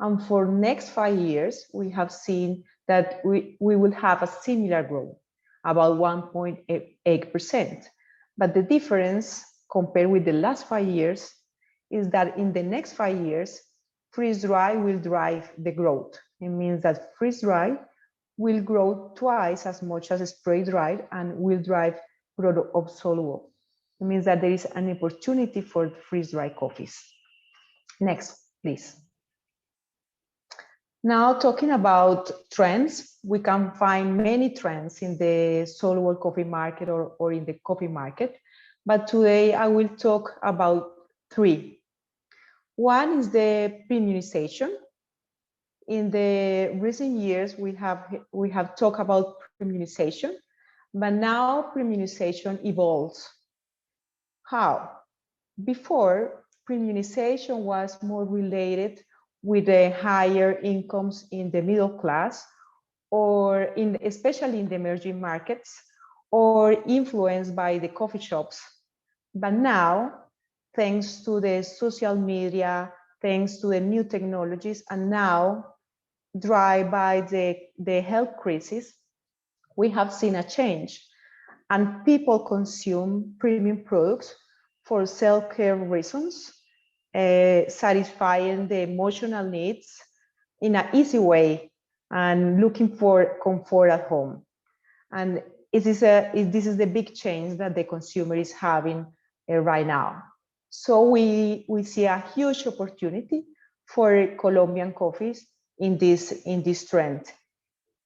And for next 5 years, we have seen that we will have a similar growth, about 1.8%. But the difference compared with the last 5 years is that in the next 5 years, freeze dry will drive the growth. It means that freeze dry will grow twice as much as spray dried and will drive growth of soluble. It means that there is an opportunity for freeze dry coffees. Next, please. Now, talking about trends, we can find many trends in the soluble coffee market or in the coffee market, but today I will talk about 3. One is the premiumization. In the recent years, we have talked about premiumization, but now premiumization evolves. How? Before, premiumization was more related with the higher incomes in the middle class, or especially in the emerging markets, or influenced by the coffee shops. But now, thanks to the social media, thanks to the new technologies, and now driven by the health crisis, we have seen a change, and people consume premium products for self-care reasons, satisfying the emotional needs in an easy way and looking for comfort at home. And this is the big change that the consumer is having right now. So we see a huge opportunity for Colombian coffees in this trend.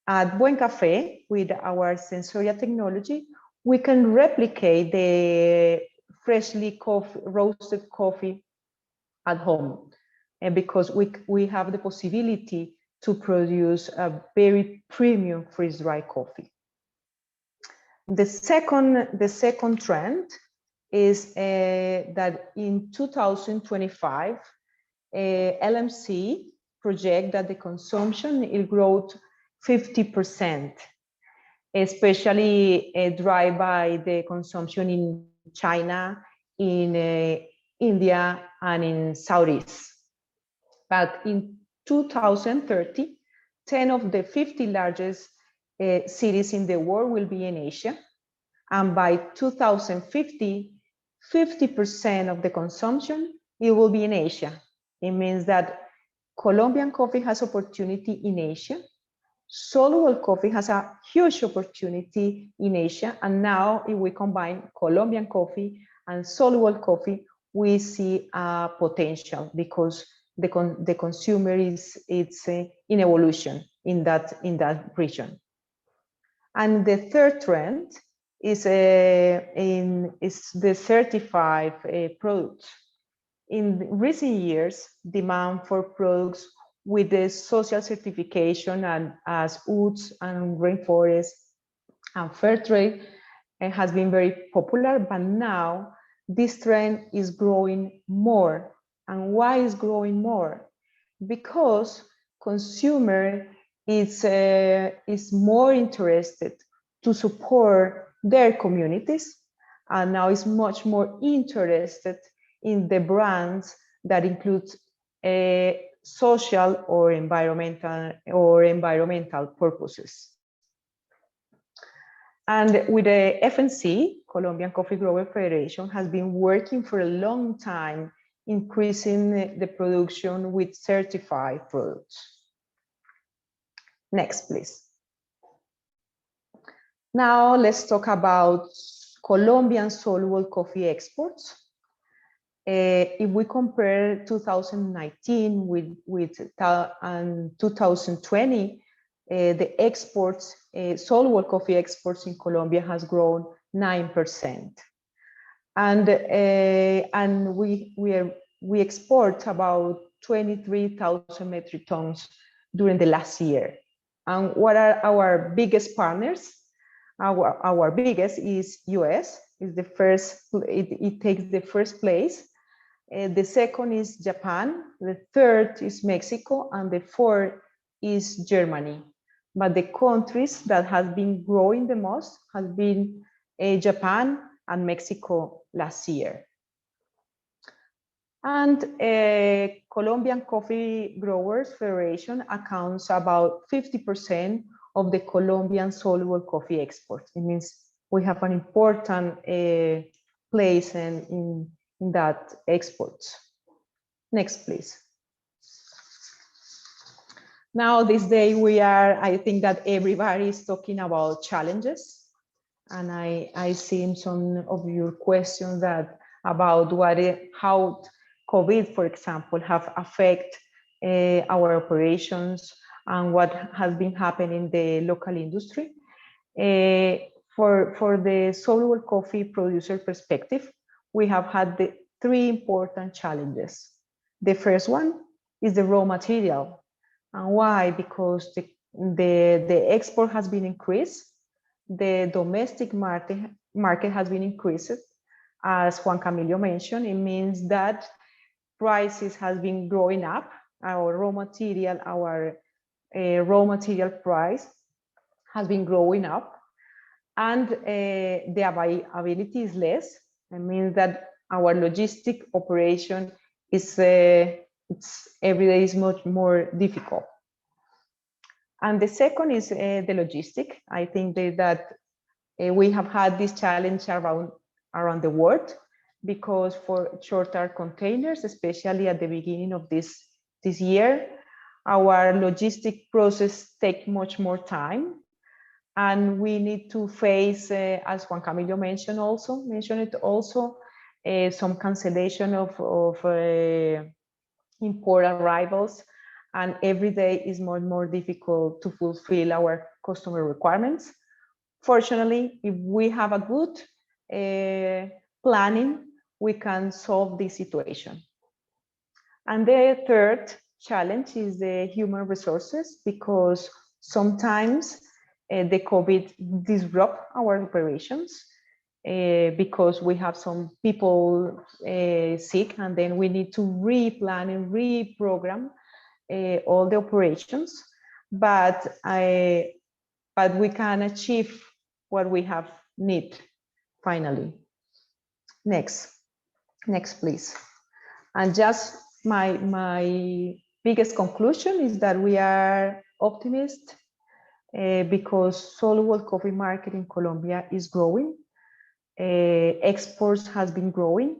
At Buen Café, with our Sensoria technology, we can replicate the freshly roasted coffee at home, and because we have the possibility to produce a very premium freeze-dried coffee. The second trend is that in 2025, LMC project that the consumption will grow 50%, especially driven by the consumption in China, in India, and in Southeast. But in 2030, 10 of the 50 largest cities in the world will be in Asia. And by 2050, 50% of the consumption, it will be in Asia. It means that Colombian coffee has opportunity in Asia. Soluble coffee has a huge opportunity in Asia. And now if we combine Colombian coffee and soluble coffee, we see a potential because the consumer is in evolution in that region. And the third trend is the certified products. In recent years, demand for products with the social certification and as woods and rainforest and fair trade has been very popular, but now this trend is growing more. And why is growing more? Because consumer is more interested to support their communities, and now is much more interested in the brands that include social or environmental purposes. And with the FNC, Colombian Coffee Grower Federation, has been working for a long time increasing the production with certified products. Next, please. Now let's talk about Colombian soluble coffee exports. If we compare 2019 with 2020, the exports, soluble coffee exports in Colombia has grown 9%, and we export about 23,000 metric tons during the last year. And what are our biggest partners? Our biggest is US. Is the first. It takes the first place. The second is Japan. The third is Mexico, and the fourth is Germany. But the countries that have been growing the most has been Japan and Mexico last year. And Colombian Coffee Growers Federation accounts about 50% of the Colombian soluble coffee exports. It means we have an important place in that exports. Next, please. Now, this day I think that everybody is talking about challenges. And I see some of your questions about how COVID, for example, have affected our operations and what has been happening in the local industry. For the soluble coffee producer perspective, we have had the three important challenges. The first one is the raw material. And why? Because the export has been increased, the domestic market has been increased. As Juan Camilo mentioned, it means that prices has been growing up. Our raw material price has been growing up, and the availability is less. It means that our logistic operation is every day is much more difficult. And the second is the logistic. I think that we have had this challenge around the world, because for shorter containers, especially at the beginning of this year, our logistic process take much more time, and we need to face, as Juan Camilo mentioned it also, some cancellation of import arrivals, and every day is more and more difficult to fulfill our customer requirements. Fortunately, if we have a good planning, we can solve this situation. And the third challenge is the human resources, because sometimes the COVID disrupt our operations because we have some people sick, and then we need to replan and reprogram all the operations. But we can achieve what we have need finally. Next, please. And just my biggest conclusion is that we are optimistic because soluble coffee market in Colombia is growing. Exports has been growing.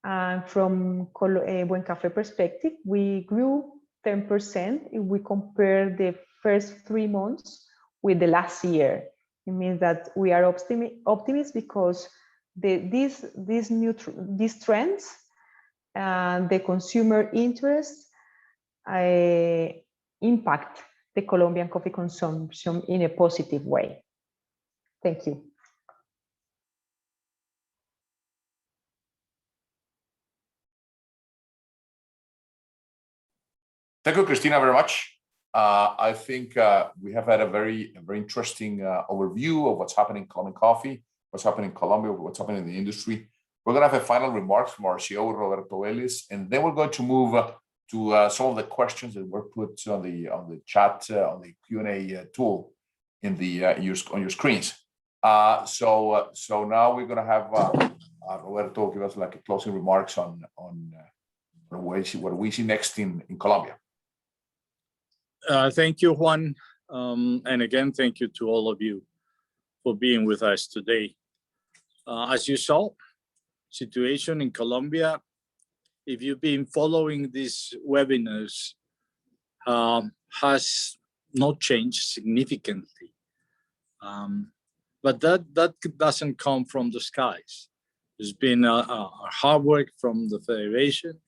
And from Buen Café perspective, we grew 10% if we compare the first 3 months with the last year. It means that we are optimistic because these trends and the consumer interest impact the Colombian coffee consumption in a positive way. Thank you. Thank you, Cristina, very much. I think we have had a very interesting overview of what's happening in Colombian coffee, what's happening in Colombia, what's happening in the industry. We're going to have a final remarks from our CEO, Roberto Vélez, and then we're going to move to some of the questions that were put on the chat, on the Q&A tool in on your screens. So now we're going to have Roberto give us like a closing remarks on what we see next in Colombia. Thank you, Juan. And again, thank you to all of you for being with us today. As you saw, situation in Colombia, if you've been following these webinars, has not changed significantly. But that doesn't come from the skies. There's been a hard work from the Federation.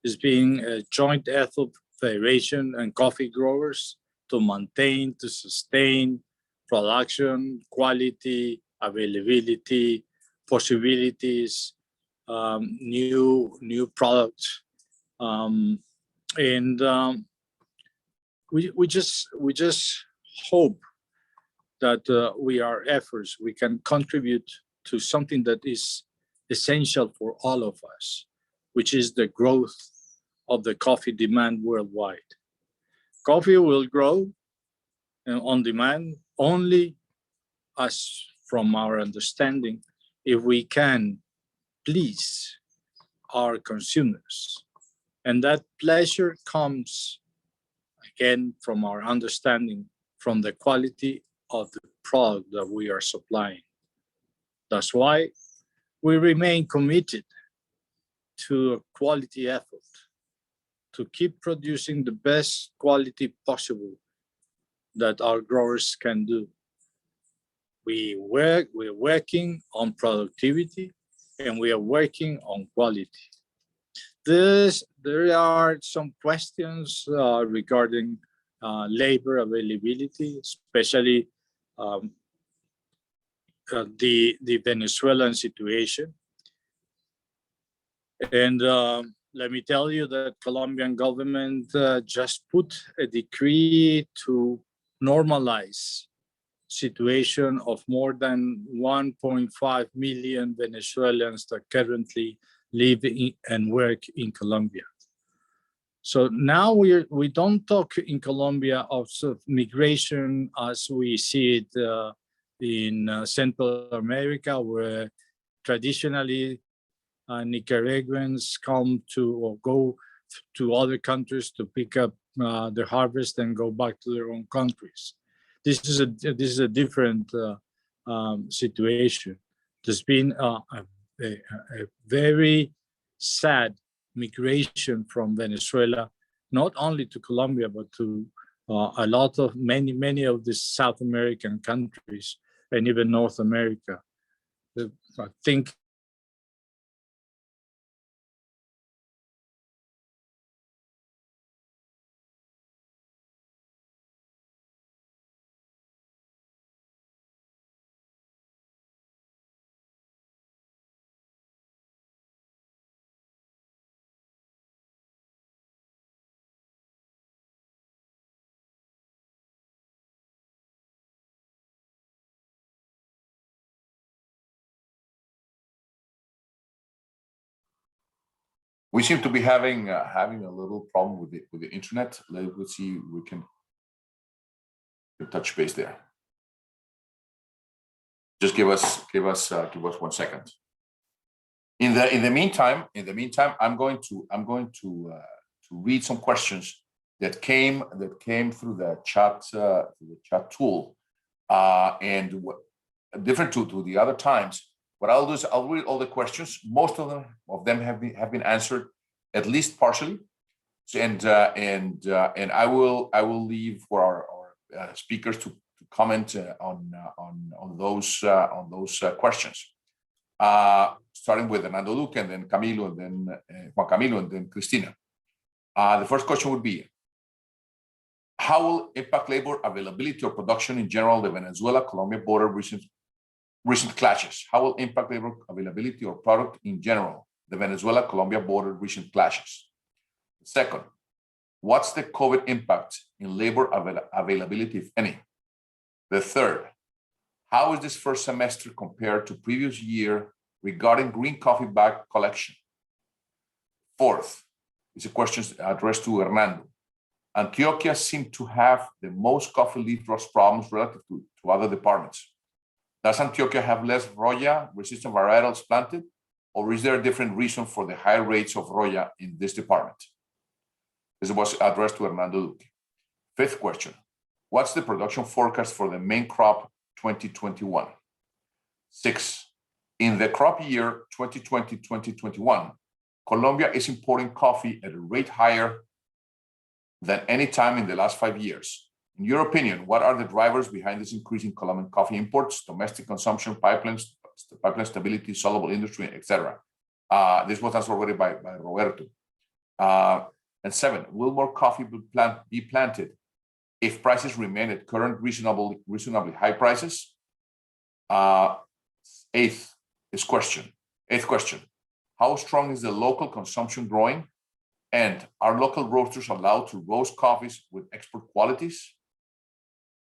There's been a joint effort, Federation and coffee growers, to maintain, to sustain production, quality, availability, possibilities, new products, and we just hope that with our efforts we can contribute to something that is essential for all of us, which is the growth of the coffee demand worldwide. Coffee will grow on demand only, as from our understanding, if we can please our consumers. And that pleasure comes, again, from our understanding, from the quality of the product that we are supplying. That's why we remain committed to a quality effort, to keep producing the best quality possible that our growers can do. We're working on productivity, and we are working on quality. There are some questions regarding labor availability, especially the Venezuelan situation. And let me tell you that Colombian government just put a decree to normalize situation of more than 1.5 million Venezuelans that currently live and work in Colombia. So now we don't talk in Colombia of migration as we see it in Central America, where traditionally Nicaraguans come to or go to other countries to pick up the harvest and go back to their own countries. This is a different situation. There's been a very sad migration from Venezuela, not only to Colombia, but to a lot of many of the South American countries and even North America. I think We seem to be having a little problem with the internet. Let's see if we can touch base there. Just give us 1 second. In the meantime, I'm going to read some questions that came through the chat tool, and different to the other times. What I'll do is I'll read all the questions. Most of them have been answered at least partially, and I will leave for our speakers to comment on those questions. Starting with Hernando Duque, and then Camilo, and then Juan Camilo, and then Cristina. The first question would be, how will impact labor availability or production in general the Venezuela-Colombia border recent clashes? How will impact labor availability or product in general the Venezuela-Colombia border recent clashes? Second, what's the COVID impact in labor availability, if any? The third, how is this first semester compared to previous year regarding green coffee bag collection? Fourth, is a question addressed to Hernando. Antioquia seemed to have the most coffee leaf rust problems relative to other departments. Does Antioquia have less Roya resistant varietals planted, or is there a different reason for the high rates of Roya in this department? This was addressed to Hernando Duque. Fifth question, what's the production forecast for the main crop 2021? Six, in the crop year 2020-2021, Colombia is importing coffee at a rate higher than any time in the last 5 years. In your opinion, what are the drivers behind this increase in Colombian coffee imports, domestic consumption, pipeline stability, soluble industry, etc.? This was answered already by Roberto. And seven, will more coffee be planted if prices remain at current reasonably high prices? Eighth question, how strong is the local consumption growing? And are local roasters allowed to roast coffees with export qualities?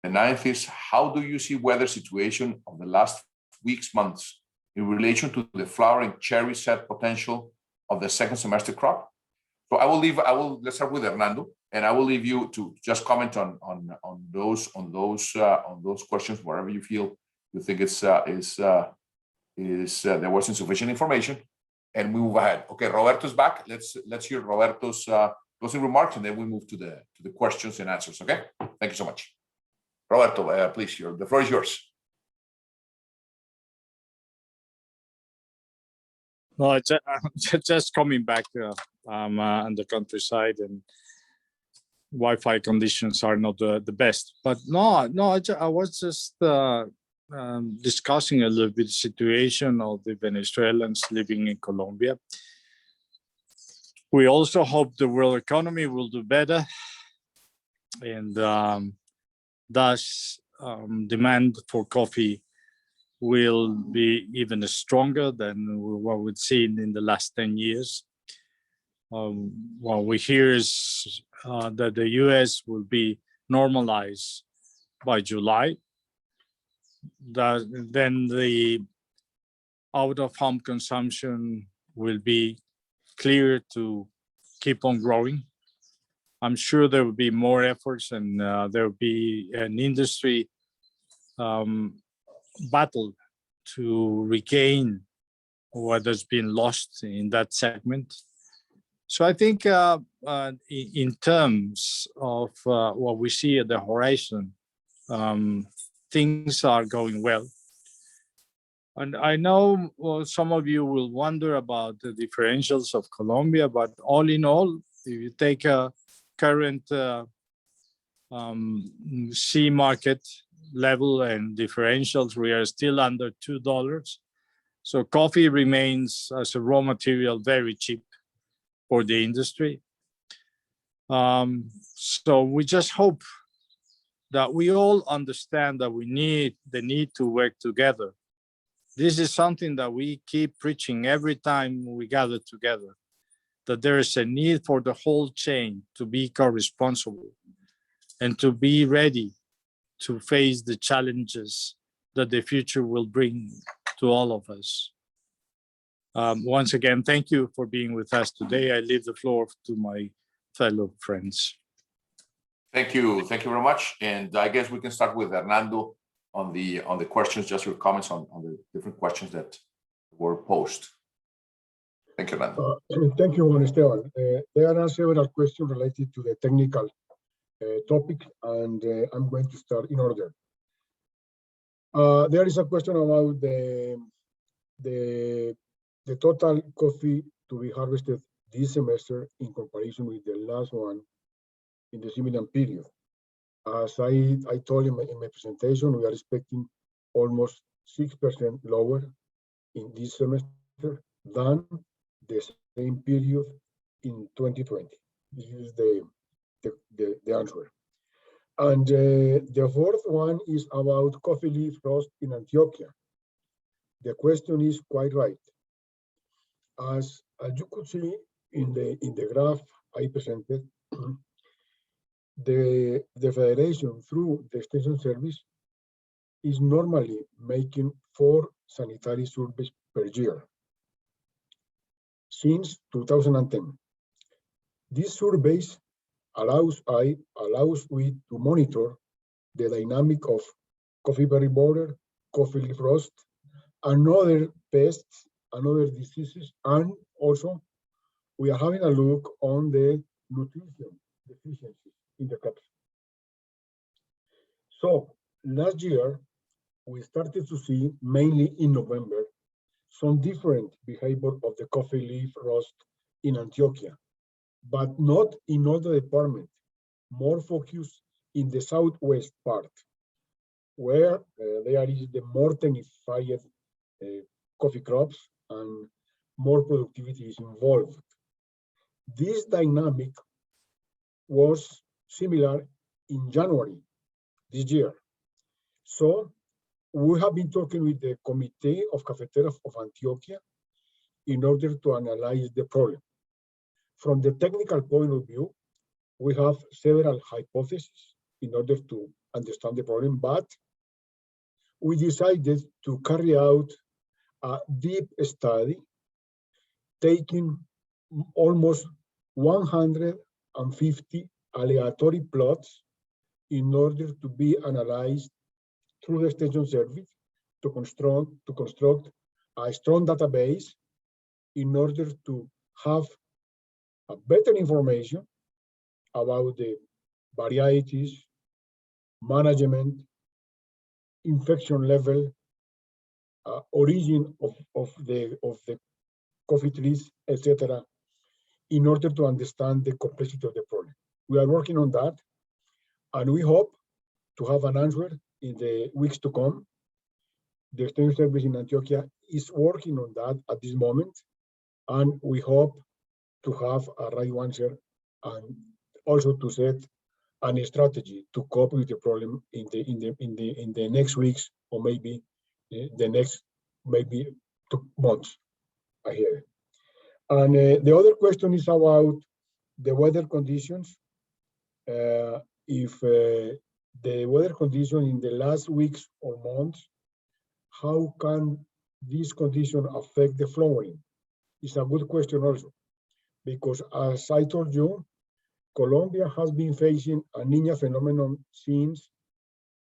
The ninth is, how do you see weather situation of the last weeks, months in relation to the flower and cherry set potential of the second semester crop? So let's start with Hernando, and I will leave you to just comment on those questions wherever you feel you think there was insufficient information, and we move ahead. Okay, Roberto's back. Let's hear Roberto's closing remarks, and then we move to the questions and answers. Okay, thank you so much, Roberto. Please, the floor is yours. No, just coming back. I'm on the countryside, and Wi-Fi conditions are not the best. But no, I was just discussing a little bit the situation of the Venezuelans living in Colombia. We also hope the world economy will do better, and thus demand for coffee will be even stronger than what we've seen in the last 10 years. What we hear is that the US will be normalized by July. Then the out-of-home consumption will be clear to keep on growing. I'm sure there will be more efforts, and there will be an industry battle to regain what has been lost in that segment. So I think in terms of what we see at the horizon, things are going well. And I know some of you will wonder about the differentials of Colombia, but all in all, if you take a current C market level and differentials, we are still under $2. So coffee remains as a raw material very cheap for the industry. So we just hope that we all understand that we need to work together. This is something that we keep preaching every time we gather together, that there is a need for the whole chain to be co-responsible and to be ready to face the challenges that the future will bring to all of us. Once again, thank you for being with us today. I leave the floor to my fellow friends. Thank you very much. And I guess we can start with Hernando on the questions, just your comments on the different questions that were posed. Thank you, Hernando. Thank you, Juan Esteban. There are several questions related to the technical topic, and I'm going to start in order. There is a question about the total coffee to be harvested this semester in comparison with the last one in the similar period. As I told in my presentation, we are expecting almost 6% lower in this semester than the same period in 2020. This is the answer. And the fourth one is about coffee leaf roast in Antioquia. The question is quite right. As you could see in the graph I presented, the federation through the extension service is normally making 4 sanitary surveys per year since 2010. These surveys allows we to monitor the dynamic of coffee berry borer, coffee leaf rust, and other pests and other diseases, and also we are having a look on the nutrition deficiency in the crops. So last year, we started to see, mainly in November, some different behavior of the coffee leaf rust in Antioquia, but not in all the department, more focused in the southwest part, where there is the more technified coffee crops and more productivity is involved. This dynamic was similar in January this year. So we have been talking with the Comité of Cafeteros of Antioquia in order to analyze the problem. From the technical point of view, we have several hypotheses in order to understand the problem, but we decided to carry out a deep study, taking almost 150 aleatory plots in order to be analyzed through the extension service to construct a strong database in order to have a better information about the varieties, management, infection level, origin of the coffee trees, etc., in order to understand the complexity of the problem. We are working on that, and we hope to have an answer in the weeks to come. The extension service in Antioquia is working on that at this moment, and we hope to have a right answer and also to set a strategy to cope with the problem in the next weeks, or maybe the next 2 months ahead. And the other question is about the weather conditions. If the weather condition in the last weeks or months, how can this condition affect the flowering? It's a good question also, because as I told you, Colombia has been facing a Niña phenomenon since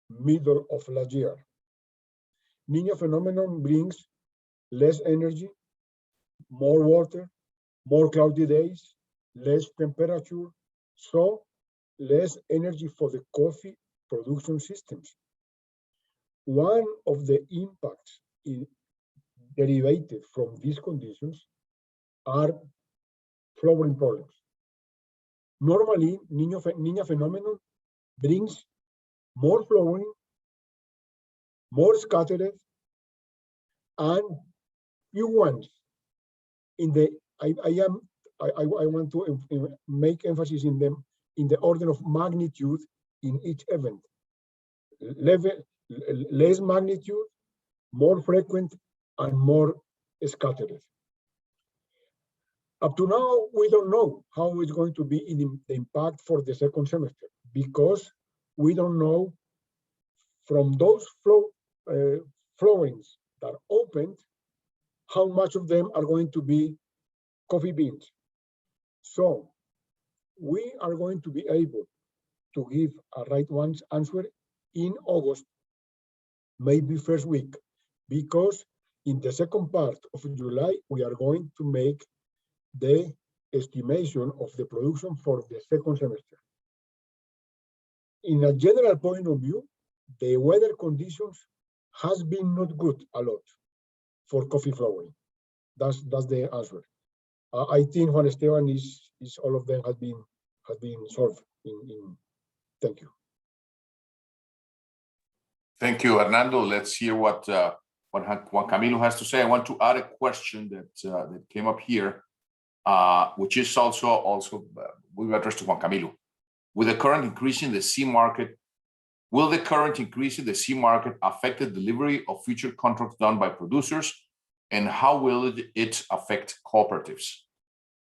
middle of last year. Niña phenomenon brings less energy, more water, more cloudy days, less temperature, so less energy for the coffee production systems. One of the impacts derivated from these conditions are flowering problems. Normally, Niña phenomenon brings more flowering, more scattered, and few ones. I want to make emphasis in them in the order of magnitude in each event. Less magnitude, more frequent, and more scattered. Up to now, we don't know how it's going to be in the impact for the second semester, because we don't know from those flowings that opened how much of them are going to be coffee beans. So we are going to be able to give a right answer in August, maybe first week, because in the second part of July, we are going to make the estimation of the production for the second semester. In a general point of view, the weather conditions has been not good a lot for coffee flowering. That's the answer. I think Juan Esteban is all of them have been solved. Thank you. Thank you, Hernando. Let's hear what Juan Camilo has to say. I want to add a question that came up here, which is also we addressed to Juan Camilo. With the current increase in the C market, will the current increase in the C market affect the delivery of future contracts done by producers, and how will it affect cooperatives?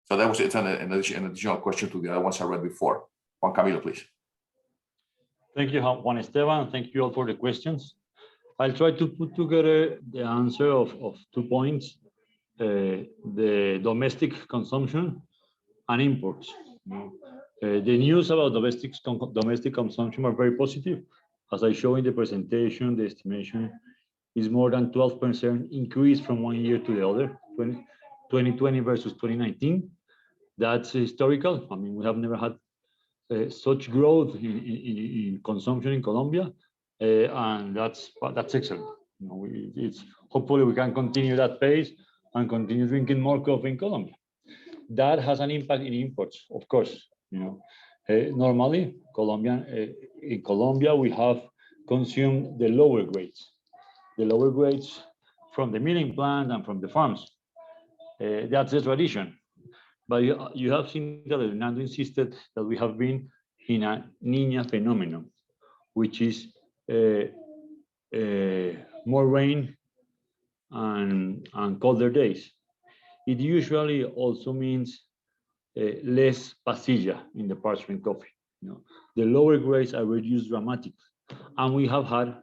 So that was an additional question to the other ones I read before. Juan Camilo, please. Thank you, Juan Esteban. Thank you all for the questions. I'll try to put together the answer of 2 points, the domestic consumption and imports. The news about domestic consumption are very positive. As I show in the presentation, the estimation is more than 12% increase from one year to the other, 2020 versus 2019. That's historical. I mean, we have never had such growth in consumption in Colombia, and that's excellent. You know, it's hopefully we can continue that pace and continue drinking more coffee in Colombia. That has an impact in imports, of course. You know, normally in Colombia we have consumed the lower grades from the milling plant and from the farms. That's the tradition. But you have seen that Hernando insisted that we have been in a Niña phenomenon, which is more rain and colder days. It usually also means less pasilla in the parchment coffee. You know, the lower grades are reduced dramatically, and we have had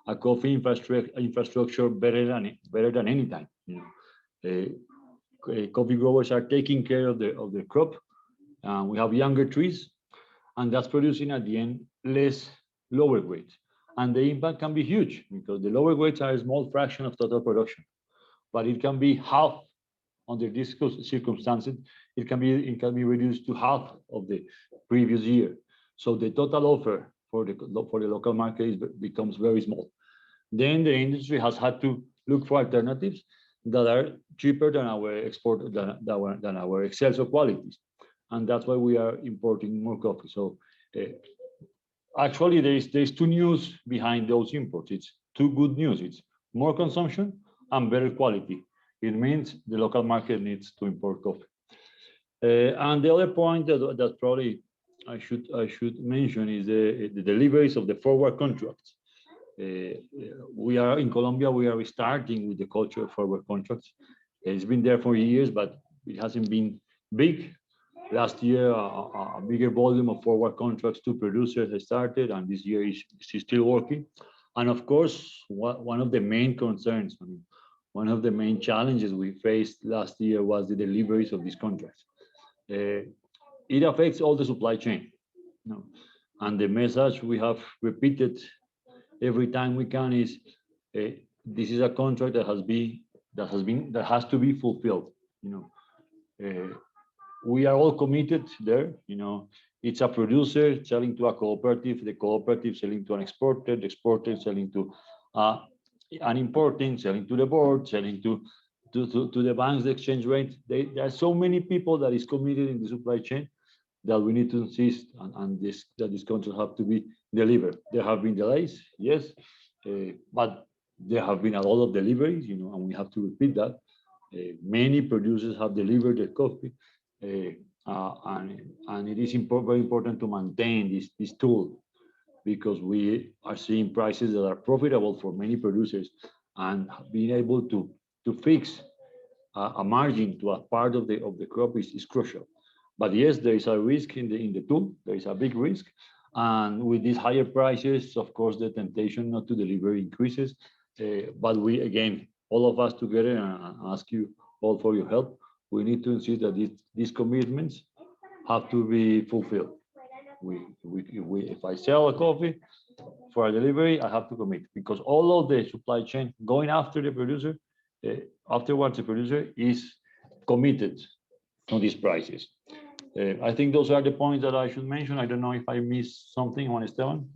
a coffee infrastructure better than any time. You know, coffee growers are taking care of the crop. We have younger trees, and that's producing at the end less lower grades. And the impact can be huge because the lower grades are a small fraction of total production, but it can be half under these circumstances. It can be reduced to half of the previous year. So the total offer for the local market becomes very small. Then the industry has had to look for alternatives that are cheaper than our export than our excel qualities, and that's why we are importing more coffee. So actually there's two news behind those imports. It's two good news. It's more consumption and better quality. It means the local market needs to import coffee. And the other point that probably I should mention is the deliveries of the forward contracts. We are in Colombia, we are restarting with the culture of forward contracts. It's been there for years, but it hasn't been big. Last year, a bigger volume of forward contracts to producers has started, and this year is still working. And of course, one of the main concerns, I mean, one of the main challenges we faced last year was the deliveries of these contracts. It affects all the supply chain. You know, and the message we have repeated every time we can is this is a contract that has to be fulfilled. You know, we are all committed there. You know, it's a producer selling to a cooperative, the cooperative selling to an exporter, the exporter selling to an importing, selling to the board, selling to the banks, the exchange rate. There are so many people that is committed in the supply chain that we need to insist on that these contracts have to be delivered. There have been delays, yes, but there have been a lot of deliveries, you know, and we have to repeat that. Many producers have delivered their coffee, and it is very important to maintain this tool, because we are seeing prices that are profitable for many producers, and being able to fix a margin to a part of the crop is crucial. But yes, there is a risk in the tool. There is a big risk, and with these higher prices, of course, the temptation not to deliver increases. But we again all of us together and ask you all for your help. We need to insist that these commitments have to be fulfilled. If I sell a coffee for a delivery, I have to commit, because all of the supply chain going after the producer, afterwards the producer is committed to these prices. I think those are the points that I should mention. I don't know if I missed something, Juan Esteban.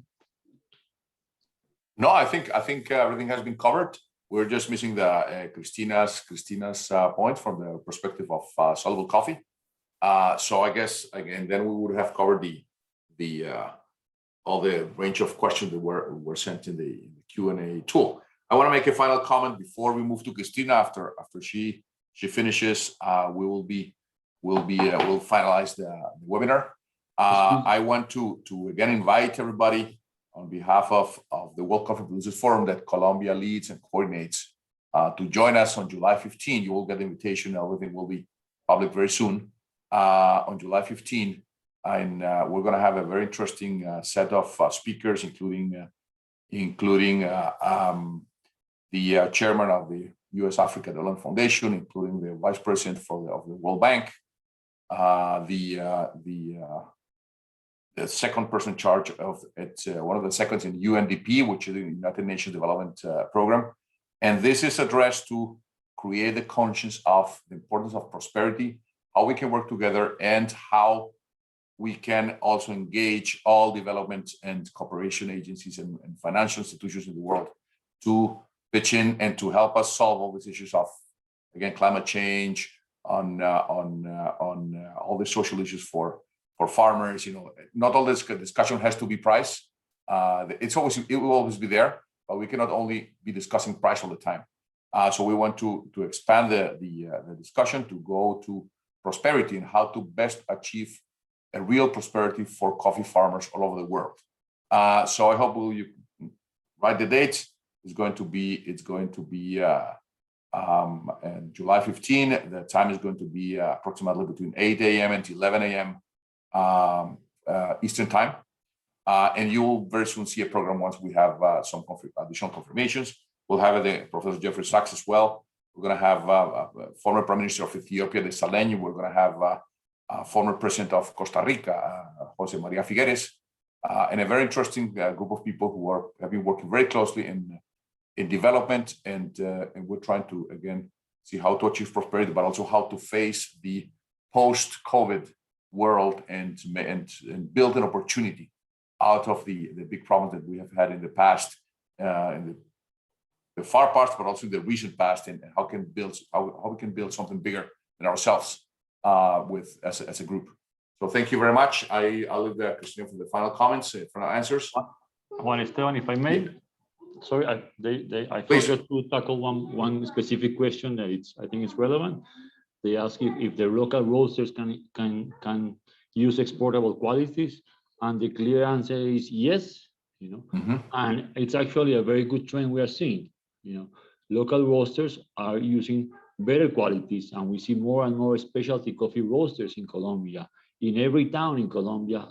No, I think everything has been covered. We're just missing the Christina's point from the perspective of soluble coffee. So I guess again, then we would have covered the all the range of questions that were sent in the Q&A tool. I want to make a final comment before we move to Christina. After she finishes, we'll finalize the webinar. I want to again invite everybody on behalf of the World Coffee Producers Forum that Colombia leads and coordinates to join us on July 15. You will get the invitation. Everything will be public very soon on July 15. And we're going to have a very interesting set of speakers, including the chairman of the U.S. Africa Development Foundation, including the vice president of the World Bank, the second person in charge of one of the seconds in UNDP, which is the United Nations Development Program. And this is addressed to create the conscience of the importance of prosperity, how we can work together, and how we can also engage all development and cooperation agencies and financial institutions in the world to pitch in and to help us solve all these issues of, again, climate change, on all the social issues for farmers. Not all this discussion has to be price. It will always be there, but we cannot only be discussing price all the time. So we want to expand the discussion to go to prosperity and how to best achieve a real prosperity for coffee farmers all over the world. So I hope you write the date. It's going to be July 15. The time is going to be approximately between 8 a.m. and 11 a.m. Eastern time. And you will very soon see a program once we have some additional confirmations. We'll have Professor Jeffrey Sachs as well. We're going to have former Prime Minister of Ethiopia, Desalegn. We're going to have former President of Costa Rica, Jose Maria Figueres, and a very interesting group of people who have been working very closely in development, and we're trying to, again, see how to achieve prosperity, but also how to face the post-COVID world and build an opportunity out of the big problems that we have had in the past, in the far past, but also in the recent past, and how we can build something bigger than ourselves as a group. So thank you very much. I'll leave Christina for the final comments, final answers. Juan Esteban, if I may. Yeah. Sorry, I forgot to tackle one specific question that I think it's relevant. They ask if the local roasters can use exportable qualities, and the clear answer is yes. And it's actually a very good trend we are seeing. Local roasters are using better qualities, and we see more and more specialty coffee roasters in Colombia. In every town in Colombia,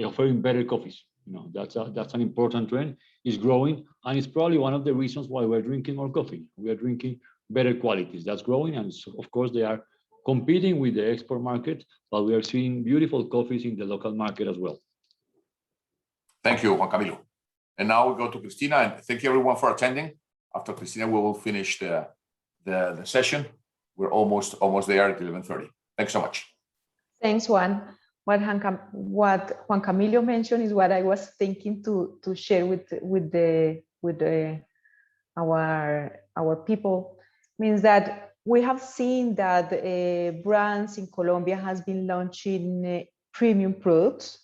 offering better coffees. That's an important trend. It's growing, and it's probably one of the reasons why we're drinking more coffee. We are drinking better qualities. That's growing, and so, of course, they are competing with the export market, but we are seeing beautiful coffees in the local market as well. Thank you, Juan Camilo. And now we go to Christina, and thank you everyone for attending. After Christina, we will finish the session. We're almost there at 11:30. Thanks so much. Thanks, Juan. What Juan Camilo mentioned is what I was thinking to share with our people. Means that we have seen that brands in Colombia has been launching premium products,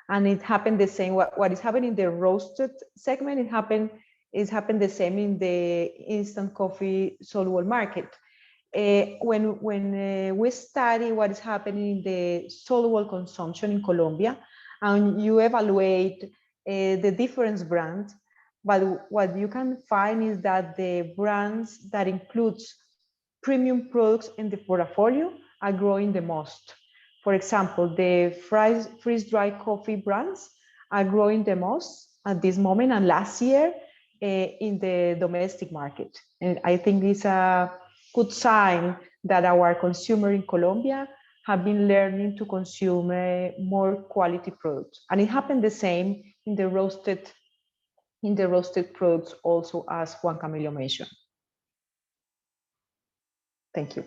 and it happened the same. What is happening in the roasted segment, is happened the same in the instant coffee soluble market. When we study what is happening in the soluble consumption in Colombia, and you evaluate the different brands, but what you can find is that the brands that includes premium products in the portfolio are growing the most. For example, the freeze-dried coffee brands are growing the most at this moment, and last year in the domestic market. And I think it's a good sign that our consumer in Colombia have been learning to consume more quality products. And it happened the same in the roasted products also, as Juan Camilo mentioned. Thank you.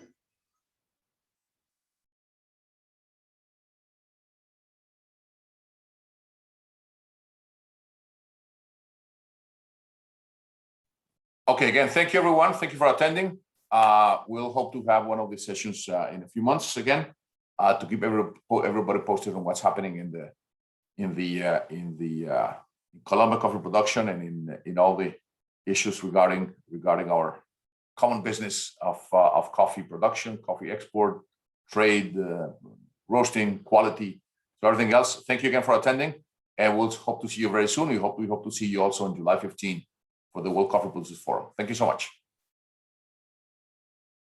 Okay, again, thank you, everyone. Thank you for attending. We'll hope to have one of these sessions in a few months again to keep everybody posted on what's happening in the Colombian coffee production and in all the issues regarding our common business of coffee production, coffee export, trade, roasting, quality, so everything else. Thank you again for attending, and we'll hope to see you very soon. We hope to see you also on July 15 for the World Coffee Producers Forum. Thank you so much.